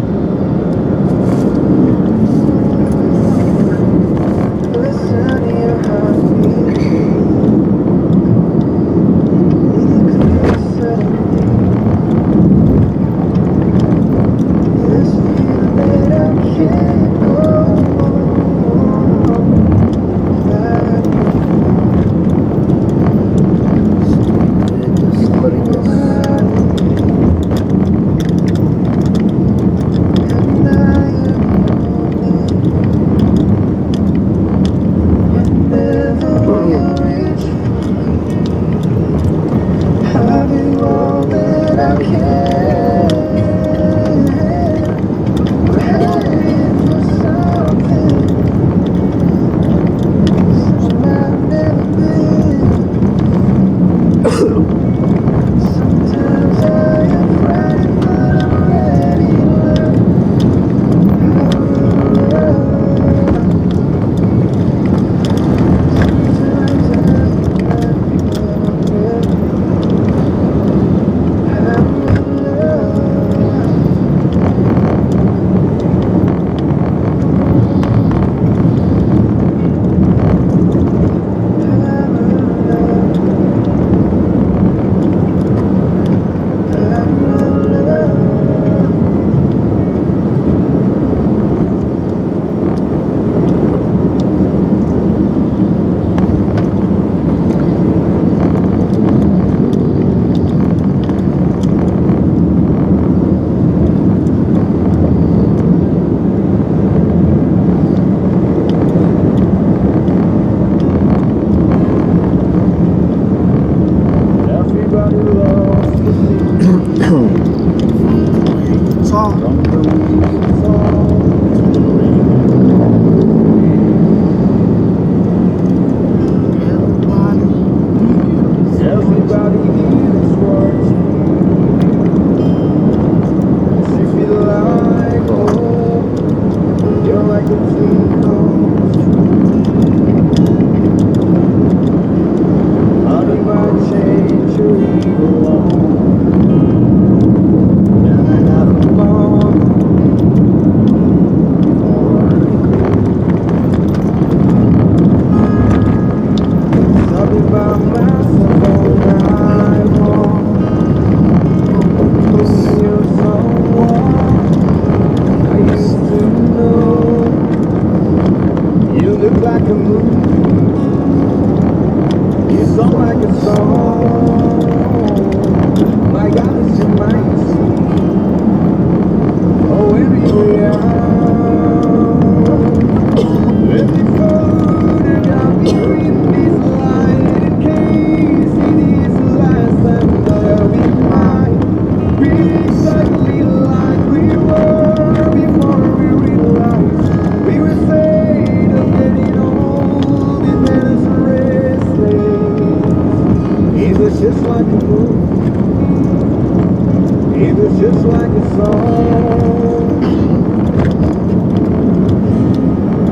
was just like a song.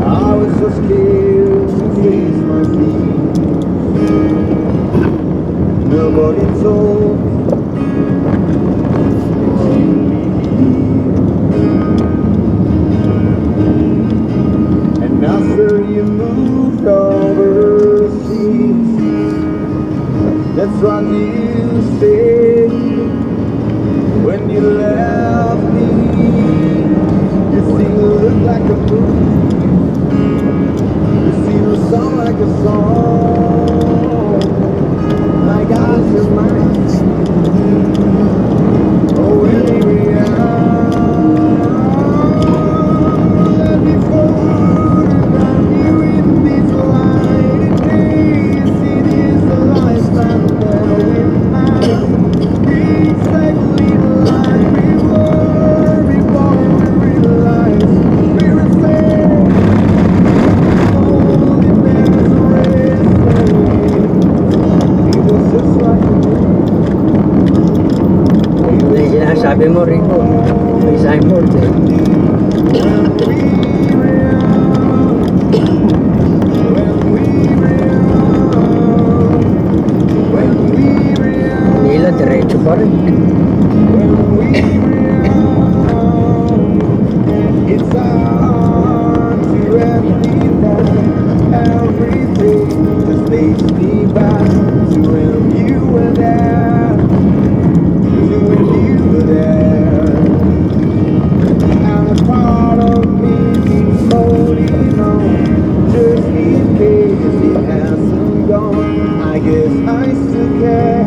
I was so scared to face my feet. Nobody told me and after you moved overseas, that's what you said when you left me. You still look like a movie. You still sound like a song. My God, you're mine. Oh, really, let me photograph you in this light. In case it is the lifetime that we might be exactly like we were before we realized we were safe. Only there's a rest. It was just like a
Ito na yung sinasabi mo, Rico. May signboard eh. Manila, diretso pa rin.
It's hard to admit that everything just takes me back to when you were there, to when you were there. And a part of me keeps holding on, just in case it hasn't gone. I guess I still care.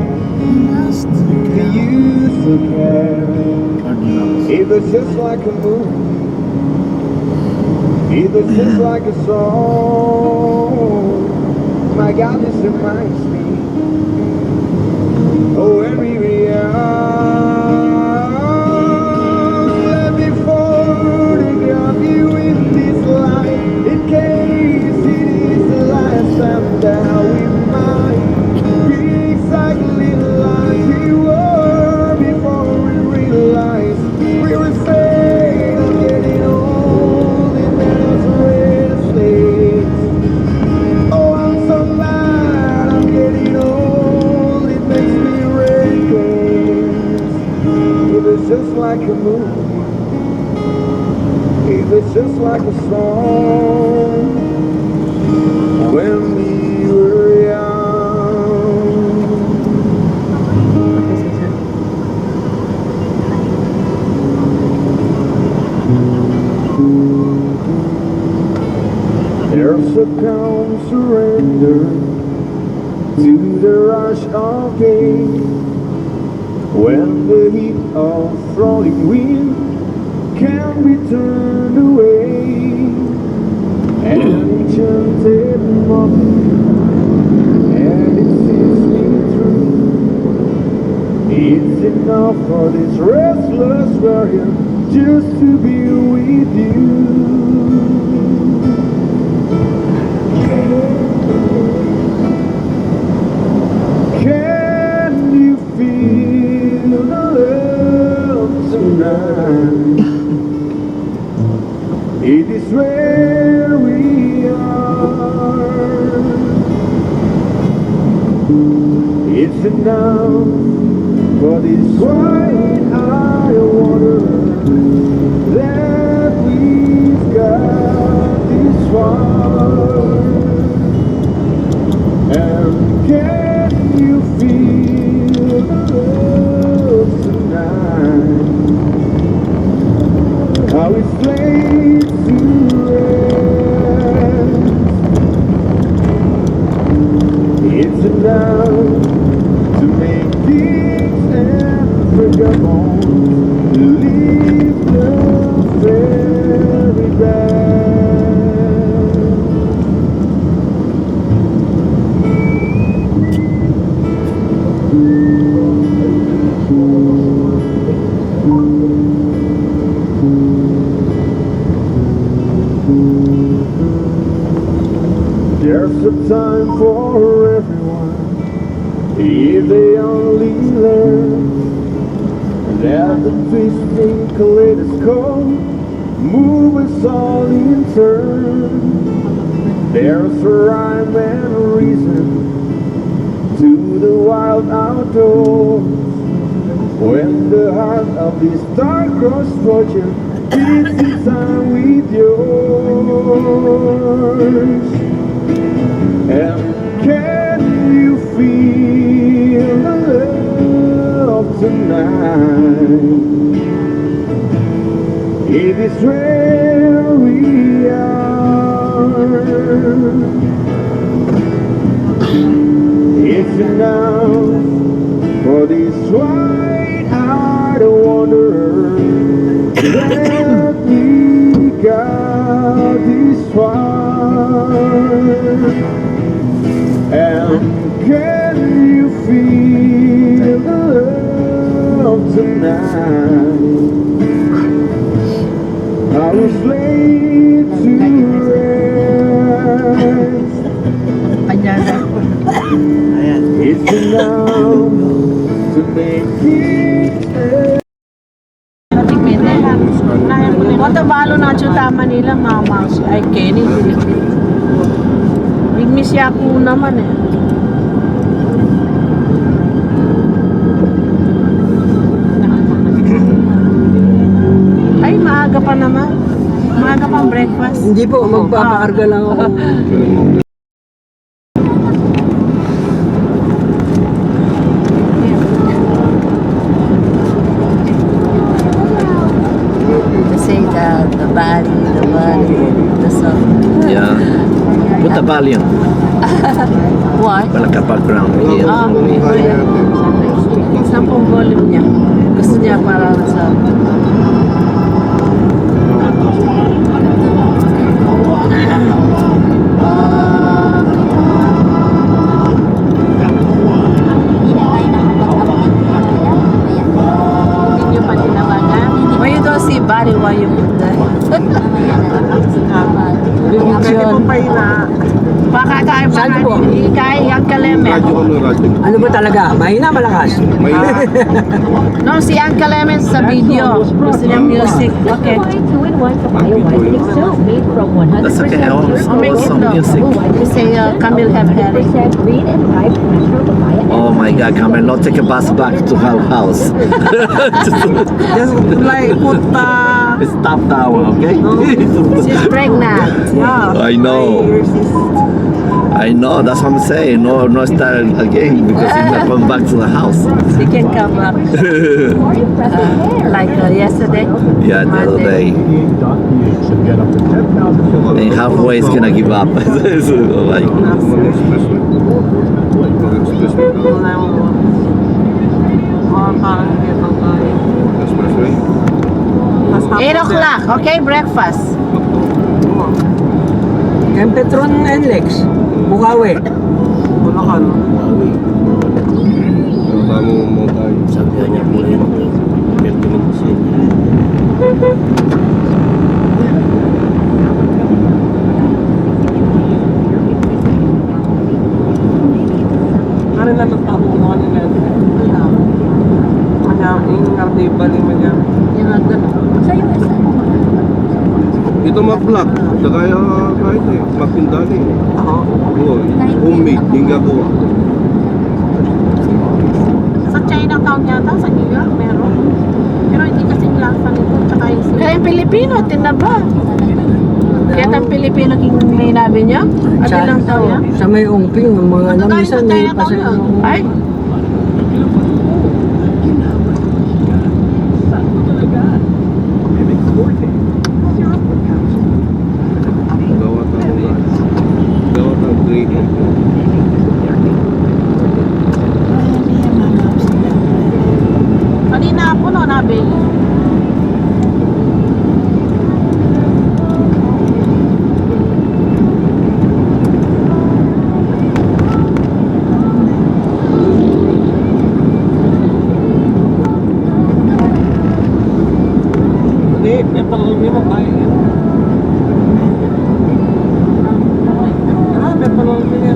Do you still care? It was just like a movie. It was just like a song. My God, this reminds me. Oh, every let me photograph you in this light. In case it is the last time that we might be exactly like we were before we realized we were saying I'm getting old and there's restless. Oh, I'm so glad I'm getting old. It makes me reckless. It was just like a movie. It was just like a song when we were young. There's a calm surrender to the rush of pain when the heat of rolling wind can be turned away. An enchanted moment, and it sees me through. It's enough for this restless warrior just to be with you. Can you feel the love tonight? It is where we are. It's enough for this white high water that we've got this far. And can you feel the love tonight? How it's laid to rest. It's enough to make things unforgettable. Leave the very best. There's a time for everyone, if they only learn. And There's a twisting kaleidoscope, move us all in turn. There's a rhyme and a reason to the wild outdoors. When the heart of this star-crossed fortune beats in time with yours. And can you feel the love tonight? It is where we are. It's enough for this wide-eyed wanderer that we got this far. And can you feel the love tonight? I was laid to rest. It's enough to make it.
Motovalo na utama nila mama ay Kenny. Igmis ako naman eh. Ay maaga pa naman. Maaga pang breakfast.
Hindi po, magpapakarga lang ako.
To say the body, the song.
Yeah. Put the volume.
What?
Like a background here.
Saan pong volume niya? Gusto niya para sa...
Hindi nyo pa tinawagan.
Why you don't see body while you put that?
Pwede mo pa yun na. Baka kaya pa
Saan po?
kaya yung Clement.
Ano ba talaga? Mahina, malakas?
No, si Uncle Clement sa video. Gusto niya music. Okay.
2-in-1 papaya whitening soap made from 100%
That's okay. I also
make it
some
though.
music.
You say Camille have Harry.
100% green and 5 natural papaya.
Oh my God, can I not take a bus back to her house?
Just like put
Stop now, okay?
she's pregnant. Yeah.
I know. I know, that's what I'm saying. No start again because he's not going back to the house.
She can come back like yesterday.
Yeah, the other day. And halfway he's gonna give up. So, like,
Eight o'clock. Okay, breakfast.
Kempetron and Lex. Bukawi.
Wala ka no?
Sabi niya po rin. 30 minutes yun.
Ano lang nagtabo mo kanila? Kanya, yung ngardi bali mo niya.
Ito mag-block, kaya kahit eh, magpindali.
Ako?
Oo, homemade, yung gagawa.
Sa Chinatown yata, sa New York, meron. Pero hindi kasi lasa nito. Tsaka yung kaya yung Pilipino, tinaba. Kaya ang Pilipino king may nabi niya? At ilang taon niya?
Sa may ungping, yung mga
Ano tayo sa
namisan, may
Chinatown
pasay.
yun? Ay,
Gawa ng grade.
kanina ako no, nabi.
Hindi, may palulmi mo kaya yan. May palulmi niya.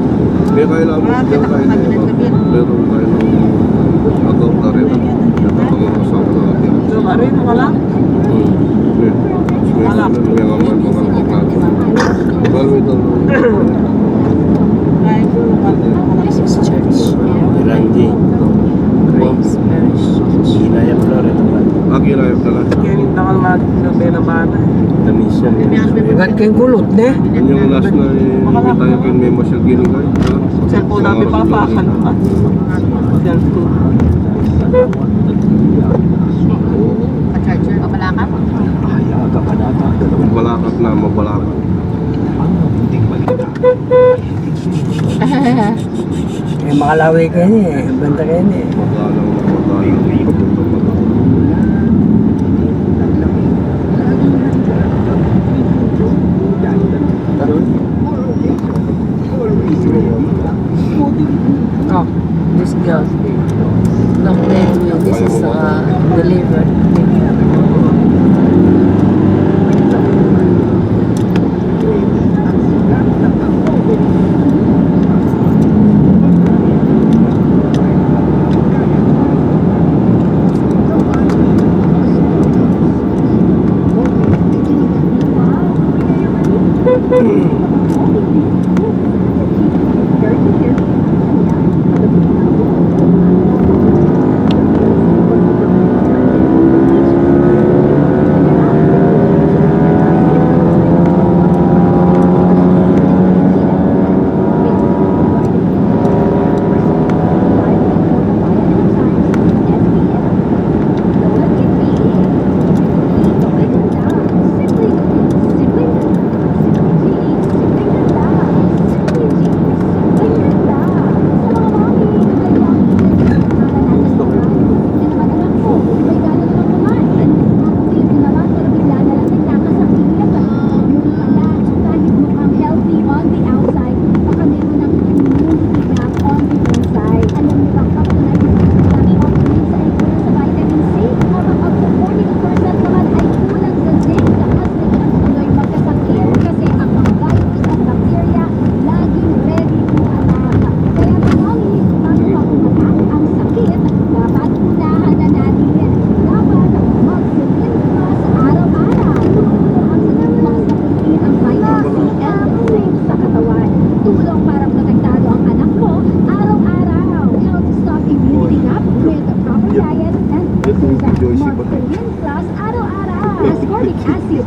May kailangan mo siya kayo na iba. Pero tayo ng agaw na rin. Ito mga kasama na Bago ito.
This is church.
Randy.
Grace Parish Church.
Ginaya Flores.
Akira yung pala.
Kaya yung takal natin na bata.
The mission.
Ibat kayong kulot, ne?
Yan yung last na hindi tayo kayo may masyal ginigay.
Cellphone namin papakan naman. Cellphone.
Pa-charger, papalakan.
Balakat na mabalakat.
Eh, makalawi kayo niya eh. Banta kayo niya eh.
Magalang magalang.
Oh, this girl. Long day. This is delivered.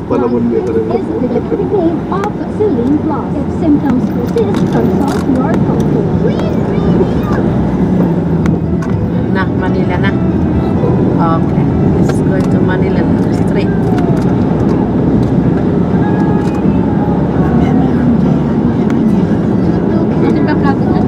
Panahon mo ito rin.
is the liquid name of Celine Plus. If symptoms persist, consult your doctor.
Na, Manila na. Okay. This is going to Manila straight.
Ano ba plato na?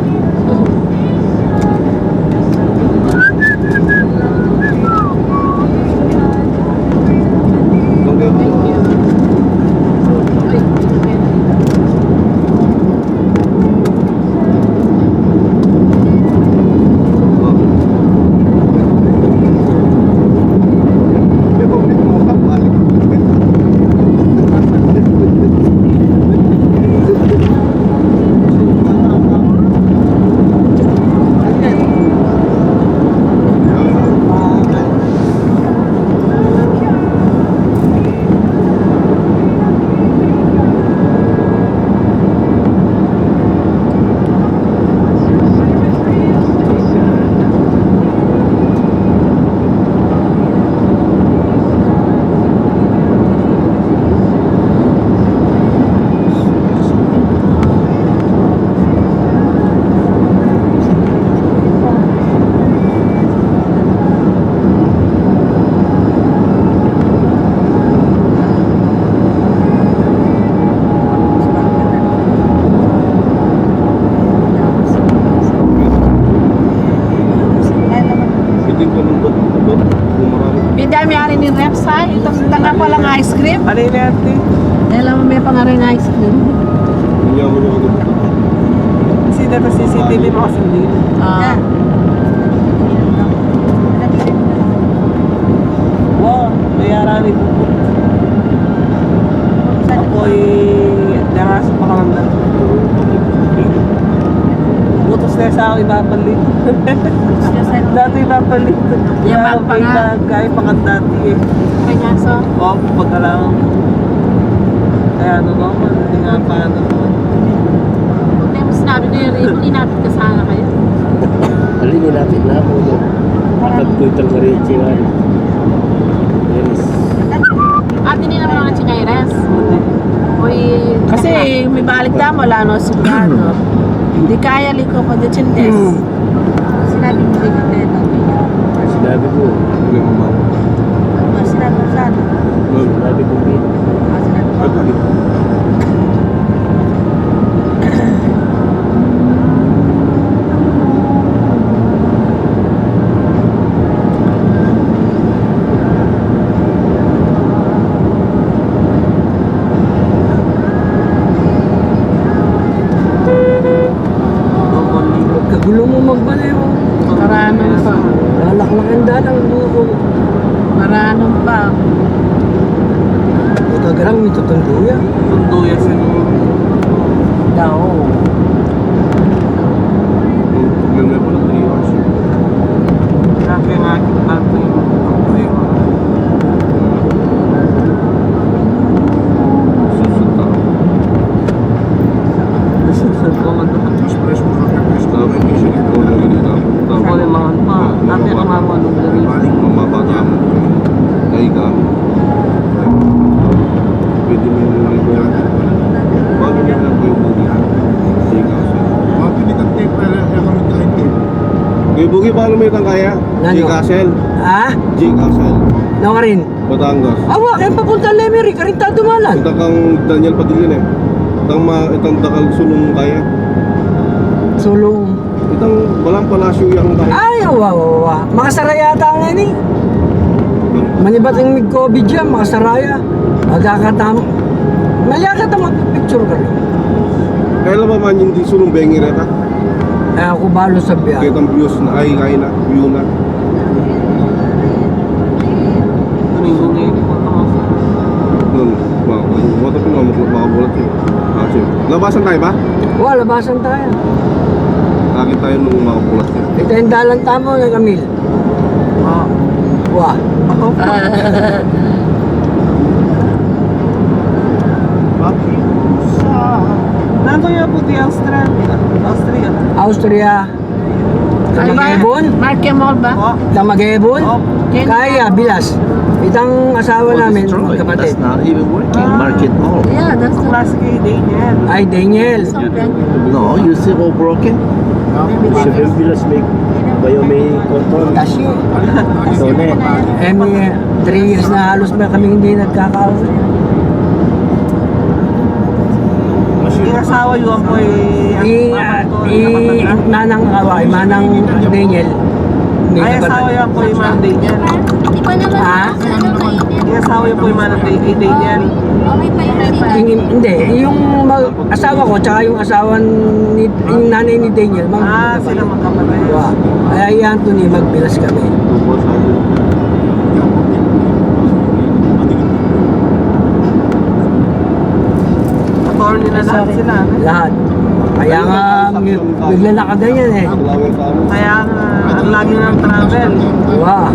May-ari ni Reps ha? Ito tanga pa lang ice cream.
Ano yun natin?
Alam mo may pangaring ice cream.
Hindi ako nyo ako.
Kasi dito CCTV mo kasi hindi. Wow, mayara rin. Ako'y nangas pa kalamdan. Butos na sa ako ibabalit. Dati ibabalit.
Yaman pa nga.
Kaya pa ka dati eh.
Kanyaso.
Oo, pagkalang.
malapit na ako. Pagputang mariachi nga. Yes.
Ate hindi naman ako chingayres. Uy, kasi may balik na mo, wala no, sigurado. Hindi kaya liko ko de chintes. Sinabi mo din ito.
Sinabi ko.
Hindi mo ba?
Sinabi mo saan?
Sinabi ko din.
Sinabi ko.
Kagulo mo magbalayo.
Maranong pa.
Lalaklakan dalang buko.
Maranong pa.
Kagarang may tutunduya.
Tunduya sa
Dao.
Ganda po na 3 hours.
Kaya nga tanto yung tunduya.
Susunta.
Nasusad ko nga doon.
Express mo kami. Stop. Hindi siya ito na ganito.
Ako yung mga pa. Dati ako mga nung dari.
Mamabata mo. Kaya ka. Pwede mo yung mga ito natin. Bago niya lang kayo bugi. Sige ka siya. Mapinitan tape na lang kami kahit tape. Kuya Bugi, paano mo itang kaya?
Ano?
G Castle.
Ha?
G Castle.
Ano ka rin?
Batangas.
Awa, kaya papunta Lemery, karinta dumalan.
Ito kang Daniel Padillan eh. Itang dakal sulong kaya.
Sulong.
Itang walang palasyo yung kaya.
Ay, awa. Makasara yata nga ni. Manibat yung mid-COVID dyan, makasaraya. Magkakatam. Malyakat ang magpipicture ka rin.
Kailan ba man hindi sulong bengi reta?
Eh, ako balo sa biya.
Kahit ang views na ay kaya na, view na.
Domingo ngayon.
Nun, wata po nga makabulat eh. Labasan tayo ba?
Wala, labasan tayo.
Nakakit tayo nung makabulat eh.
Ito yung dalang tamo ng Camille. Wah.
Nandun yung puti Austria.
Austria. Tamagebon?
Marke Mall ba?
Tamagebon? Kaya, bilas. Itang asawa namin, kapatid.
That's not even working. Market Mall.
Yeah, that's the
Classic Daniel.
Ay, Daniel.
No, you see all broken?
Sa Bilas may control.
Tasyo.
Sone.
Eh, may 3 years na halos na kami hindi nagkakausap.
Yung asawa yung po
Manang Away, Manang Daniel.
ay asawa yung po yung Manang Daniel.
Di ba naman
Ha?
ano mainit?
Yung asawa yung po yung Manang Daniel.
Okay pa yung sila.
Hindi, yung asawa ko, tsaka yung asawa ni, yung nanay ni Daniel.
Sila magkapatid.
Wow. Kaya yan, Anthony, magbilas kami.
Attorney na lahat sila.
Lahat. Kaya nga, naglalakad yan eh.
Kaya nga, ang lagi ng travel.
Wow.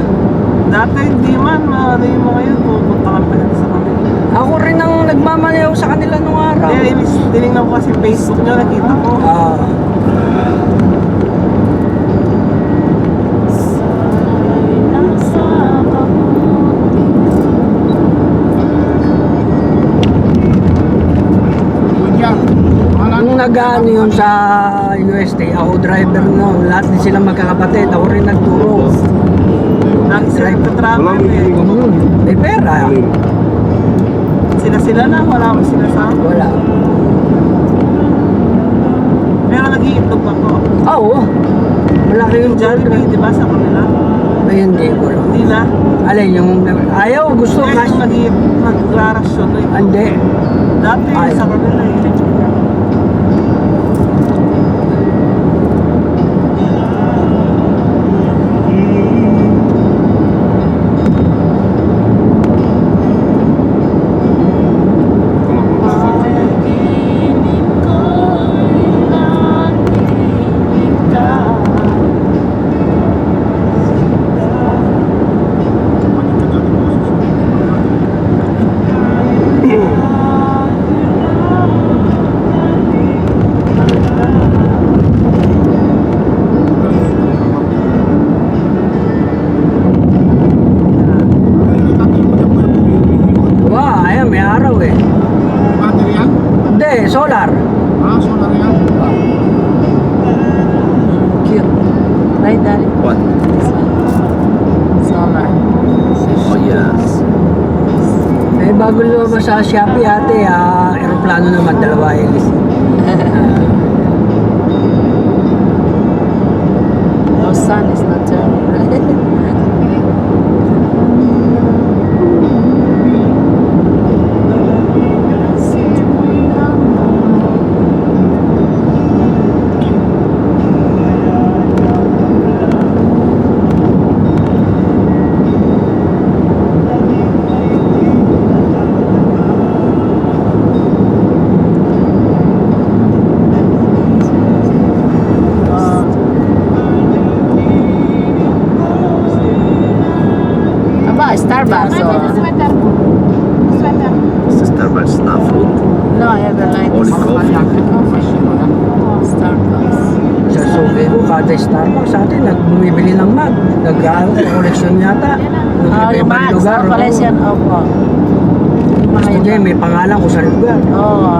Dati hindi man, ano yung mga yun, pupunta ka pa sa kanila.
Ako rin ang nagmamaneho sa kanila nung araw.
Kaya tinignan ko kasi Facebook nyo, nakita ko.
Nung nag-ano yun sa UST, ako driver noon. Lahat din sila magkakapatid. Ako rin nagturo.
Lagi sila nagtatravel eh.
May pera.
Sila lang, wala mo sila sa
Wala.
Pero nag-iitlog ako.
Oo. Malaki yung
Jollibee, di ba sa kanila?
Ay, hindi ko lang.
Hindi na.
Alin, yung ayaw, gusto
Kaya
cash.
nag-rarasyon na ito.
Hindi.
Dati sa kanila eh.
Hindi, solar.
Ah, solar yan.
Cute. Right, Daddy?
What?
Solar.
Oh, yes.
Eh, bago lumabas sa Shopee ate, aeroplano naman, dalawa helis.
No sun is not turning, right? Aba, Starbucks. Oh.
Sweater mo. Sweater.
Sister, but it's not food.
No, I have a light.
Only coffee.
Starbucks.
Sa Subi ko, kada Starbucks sa atin, bumibili ng mug. Nag-collection yata.
Oh, yung
Ibang
Max.
lugar.
Oh, collection. Opo.
Gusto niya, may pangalan ko sa lugar.
Oo.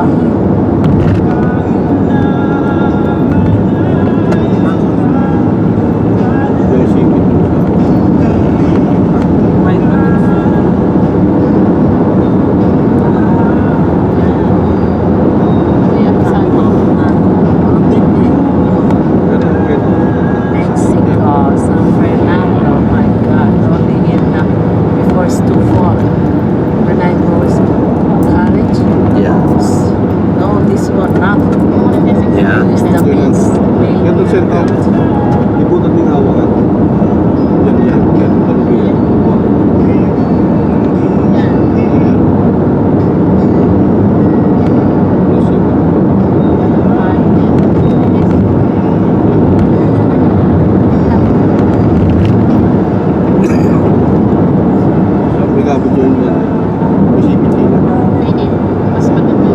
Mexico, San Fernando, my God, only in before it's too far. When I was college,
Yeah.
no, this one not.
Yeah.
This the main.
Ito center. Ibutan ng hawakan. Yan, yan. Yan. Talubi yan. Pagkabot yun yan. Masipit sila.
Mas madumi.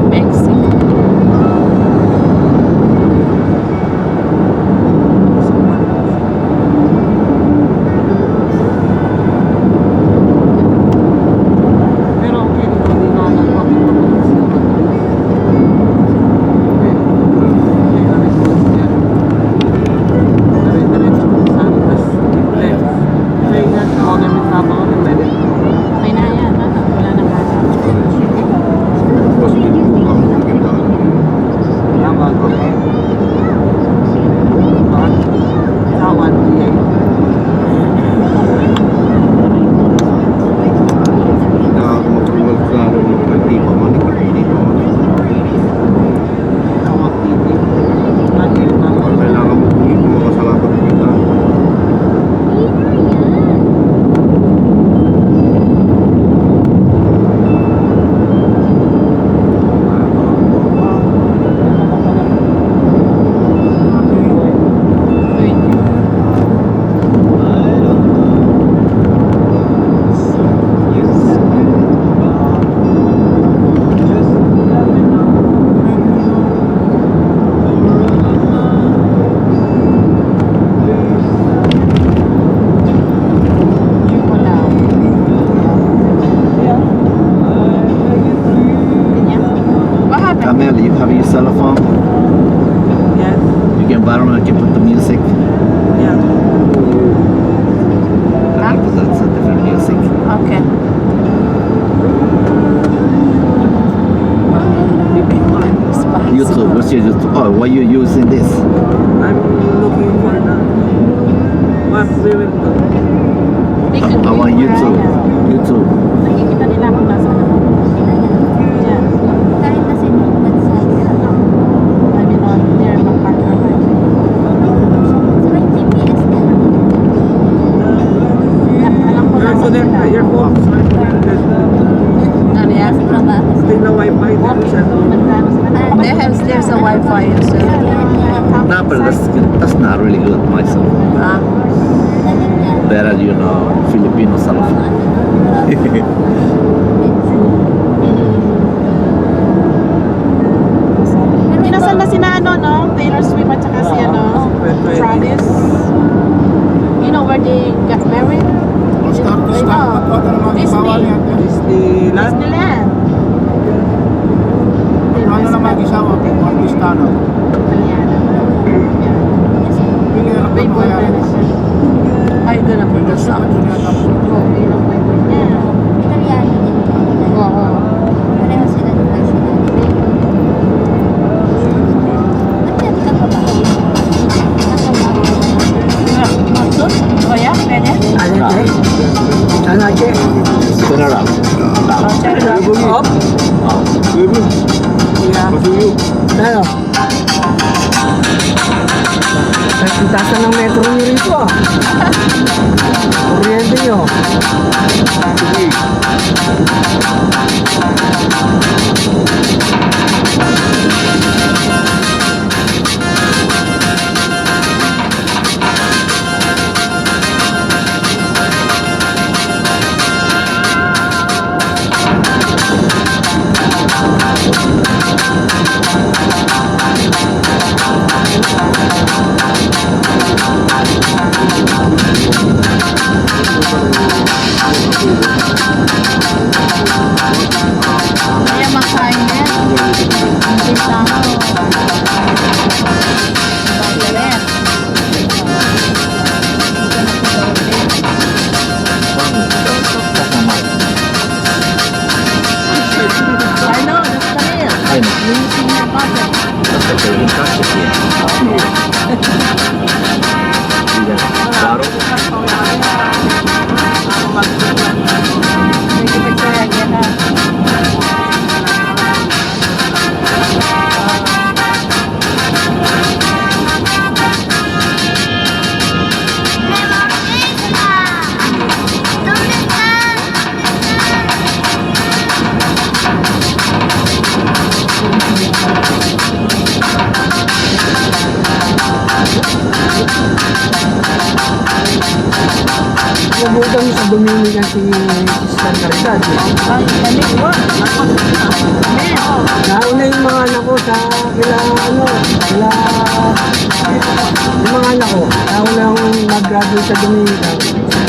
Mexico.
Pero okay, hindi na ako.
Okay na yan. Wala na gana.
Mas pinipong ako ng gandaan. Nakakamatulog sa ano yung hindi pa man. Hindi pa man. Kailangan mo kung hindi makasalapat ng gandaan.
Camille, you have your cell phone?
Yes.
You can borrow and I can put the music.
Yeah.
Because that's a different music.
Okay.
YouTube, what's your YouTube? Oh, why you using this?
I'm looking for the what we will do.
I want YouTube. YouTube.
Nakikita nila kung nasa ano. Yan.
Kahit kasi nung website.
I mean, on their partner.
So, may GPS na.
Alam ko
Your
nasa
phone,
sila.
your phone,
Ano yan?
Sa trabaho.
still na wifi dito sa
Nagkano sila.
There's a Wi-Fi also.
No, but that's not really good myself.
Ah,
Better, you know, Filipino cell phone.
Kinasal na sina ano, no? Taylor Swift at saka si ano, Travis. You know where they got married?
Start
Disneyland.
Disneyland.
Disneyland.
Nagisawa, artista na. Pinirap na pangyayari.
Ay, doon na po.
Pinirap na pangyayari.
Italiano din.
Oo.
Pareho sila ng nationality. Ba't yan ka pa ba?
Maksud? Kaya? Pwede?
Ano, Che? Ano, Che?
Turn around.
Up?
Baby,
Yeah.
masuyo.
Ano? Ang tasa ng metro nyo rito ah. Kuryente nyo.
Sige.
Kaya makain na yan. Ang kita ko. Bakit? I know, that's the real.
I know.
Linisin niya pa.
That's okay. You can touch it here. Claro.
Medyo pagkaya yan na.
Nabutan mo sa Dominican si San Caridad.
Ay, kami, what?
Nauna yung mga anak ko sa kila yung mga anak ko. Nauna akong mag-graduate sa Dominican.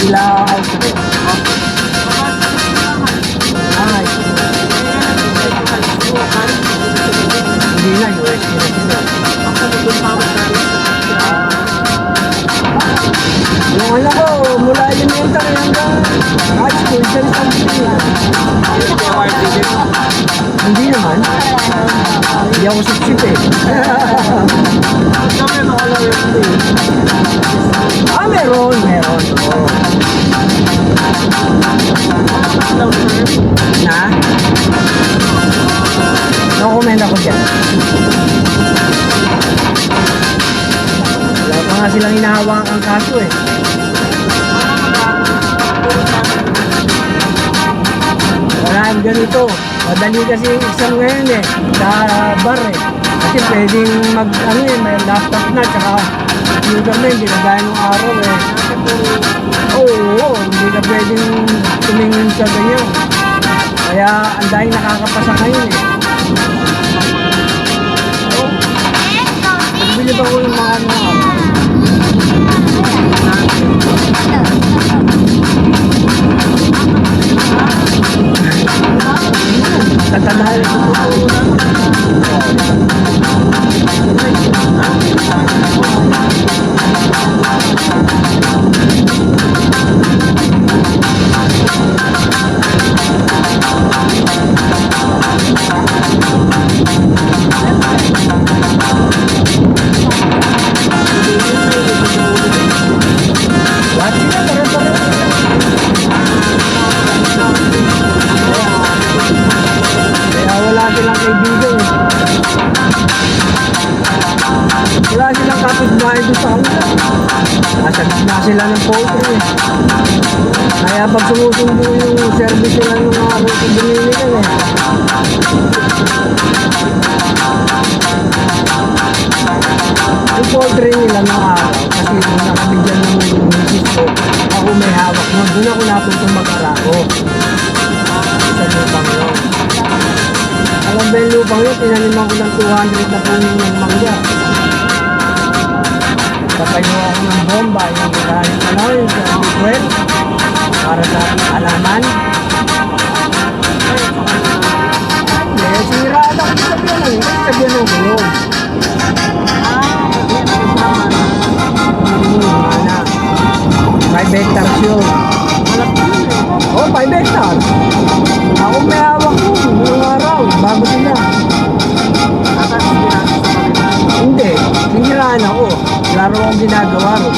Kila Austria. Ay. Hindi na, US na sila. Yung anak ko, mula elementary hanggang high school, dyan sa Hindi naman. Hindi ako sip-sip eh. Meron. Oo. Na? No comment ako dyan. Wala pa nga silang hinahawakang kaso eh. Wala ganito. Madali kasi exam ngayon eh. Sa bar eh. Kasi pwedeng may laptop na tsaka computer na hindi na gaya nung araw eh. Oo, hindi ka pwedeng tumingin sa ganyan. Kaya ang dahil nakakapasa ngayon eh. Nagbili ba ko yung mga tatanahan ko. Kaya wala silang kaibigan eh. Wala silang kapitbahay doon sa kanila. Nasa gitna sila ng poultry eh. Kaya pag sumusundo yung service nila ng mga ruto Dominican eh. Yung poultry nila ng araw, kasi nung nakabigyan ng misis ko, ako may hawak nun. Doon ako napuntong mag-arako. Sa lupang yun. Alam ba yung lupang yun, tinaniman ko ng 200 na puno ng mangga. Patayo ako ng bomba, yung yung sa liquid, para sa alaman. Sira lang sabi lang, sabi ginagawa ro.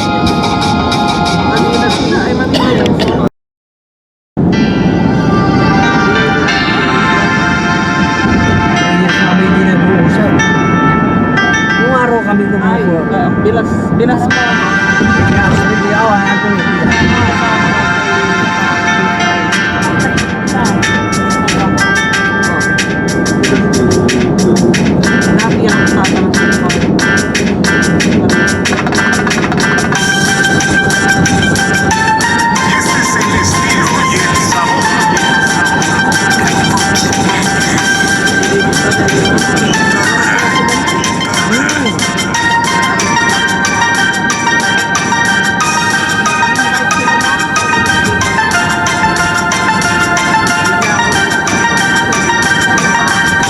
Manila sila. Ay, Manila yun.
Yes, kami hindi nag-uusap. Nung araw kami
Ay,
gumukuha.
bilas mo.
Hindi ako, ako hindi.
Nabi ang tatanong ko.
Este es el estilo y el sabor.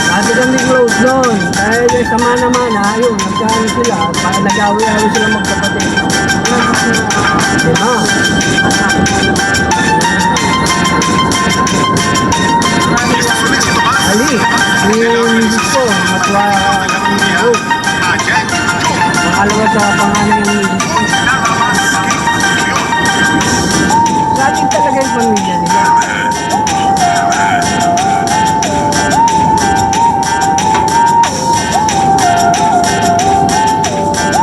Dati kami close doon. Dahil sama naman ha, yun, nagkaano sila. Nag-away-away sila magkapatid. Diba? Ali, yung ko, matwa ako. Makalawa sa pangalan ng music ko. Sa atin talaga yung pamilya nila.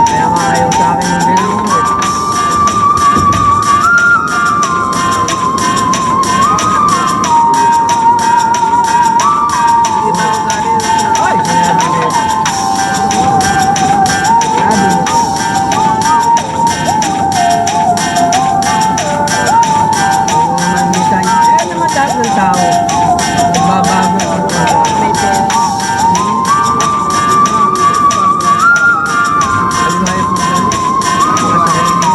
Kaya nga ayaw sa akin yung gano'n ko. Ay, sinabi mo. Sinabi mo. Kung naman minsan, naman lahat ng tao. Nagbabago ang tao. May pera. Aliwayo po ba? Masaya niyo.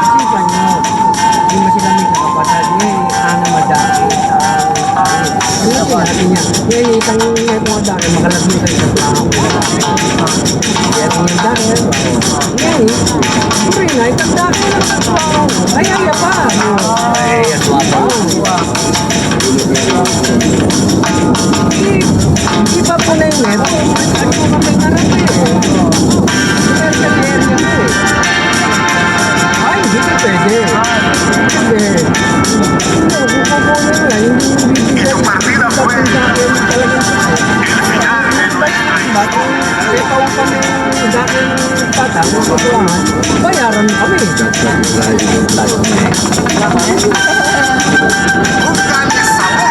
Isipan niyo. Hindi mo sila may kakapatid. Ana madaki. Ano sinabi niya? Ngayon, itang may mga daki, makalagay sa isang tao. Kaya yung daki, ngayon, siyempre na, itang daki na ng tao. Ay, ay, pa. Ay, aswapa. Iba po na yun eh. Ano po kami narap eh. Kaya sa area ko eh. Ay, hindi ka pwede. Hindi. Hindi, kukupo na yun. Hindi yung bibigay.
Tu partida fue el final de nuestra
Kaya kung kami dati ng bata, bayaran kami.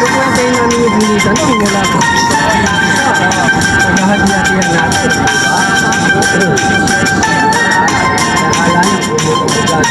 Kung natin namin yung bilisan, wala po. Maghahati-hatihan natin. Nakala niyo, bumutong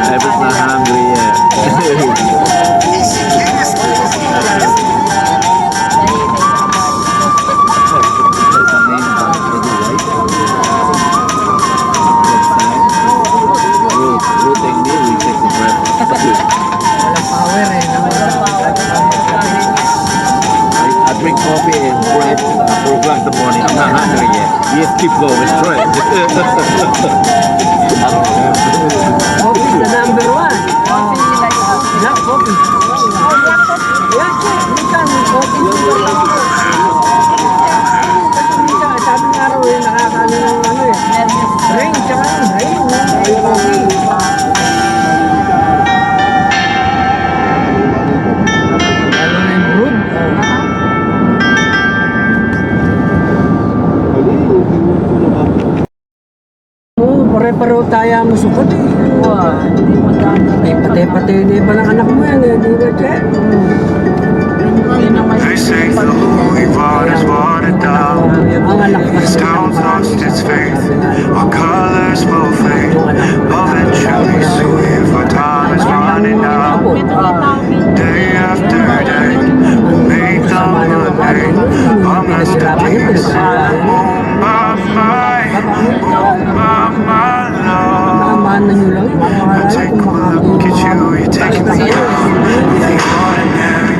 I was not hungry yet.
Y si quieres
Ruth and me, we take the bread.
Walang power eh.
I drink coffee and bread 4 o'clock in the morning. I'm not hungry yet. Yes, keep going straight.
Coffee is the number one. Black coffee. Yan, minsan coffee super lang. Kasi minsan, sabi nga raw eh, nakakaano ng ano eh. Rain, tsaka rain. Coffee. Lalo na yung brood. Oo, pare-pareho tayo masukot eh. Eh, pati-pati na iba ng anak mo yan eh, di ba, Che?
They say the holy water's watered down.
Ang anak mo.
This town's lost its faith. Our colors will fade. Eventually, so if our time is running
Daanan nyo lang. Mga
I take one look at you, you're taking me out of the ordinary.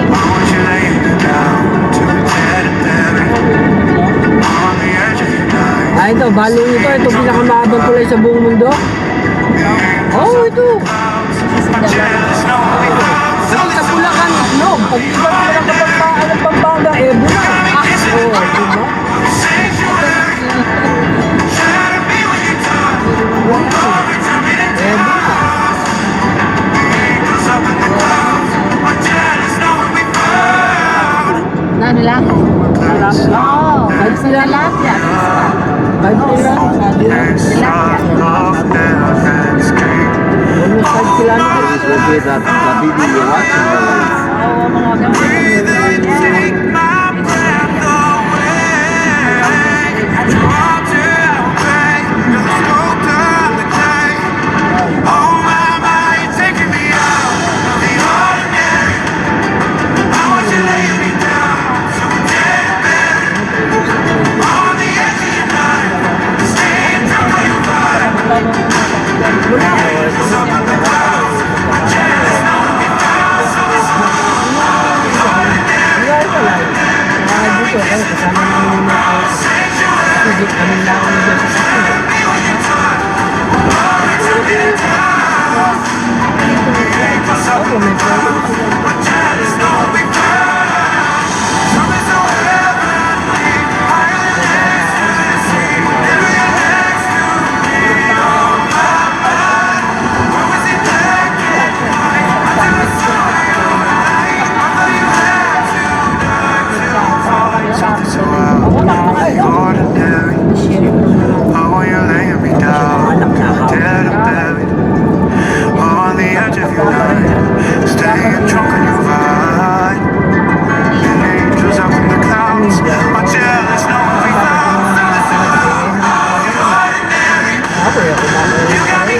Why would you lay me down to the dead and buried on the edge of your night?
Ah, ito, bali ito. Ito pinakamahabang tulay sa buong mundo. Oh, ito.
I'm jealous, no, we
Ito, sa Bulacan, no. Pag iba lang kapag paalam Pampanga, eh, Bulacan. Ah, oh, diba?
Ano lang? Oo. Kahit sila lahat yan.
Kahit sila.
There's some love that escape.
Almost 5 kilometers.
This will be the video you're watching always.
Take my breath away. Water away. You're the sculptor of the clay. Oh my, you're taking me out of the ordinary. I want you laying me down so we dead buried on the edge of your night. Staying drunk on your vibe. Angels up in the clouds. I'm jealous knowing we found something
Dito, kasama namin yung sigit kami lang kami dyan sa sakit. Ako, may problem.
Something so out of the ordinary. Oh, you're laying me down, dead and buried on the edge of your night, staying drunk on your vibe. And angels up in the clouds are jealous, knowing we found something so out of the ordinary. You got me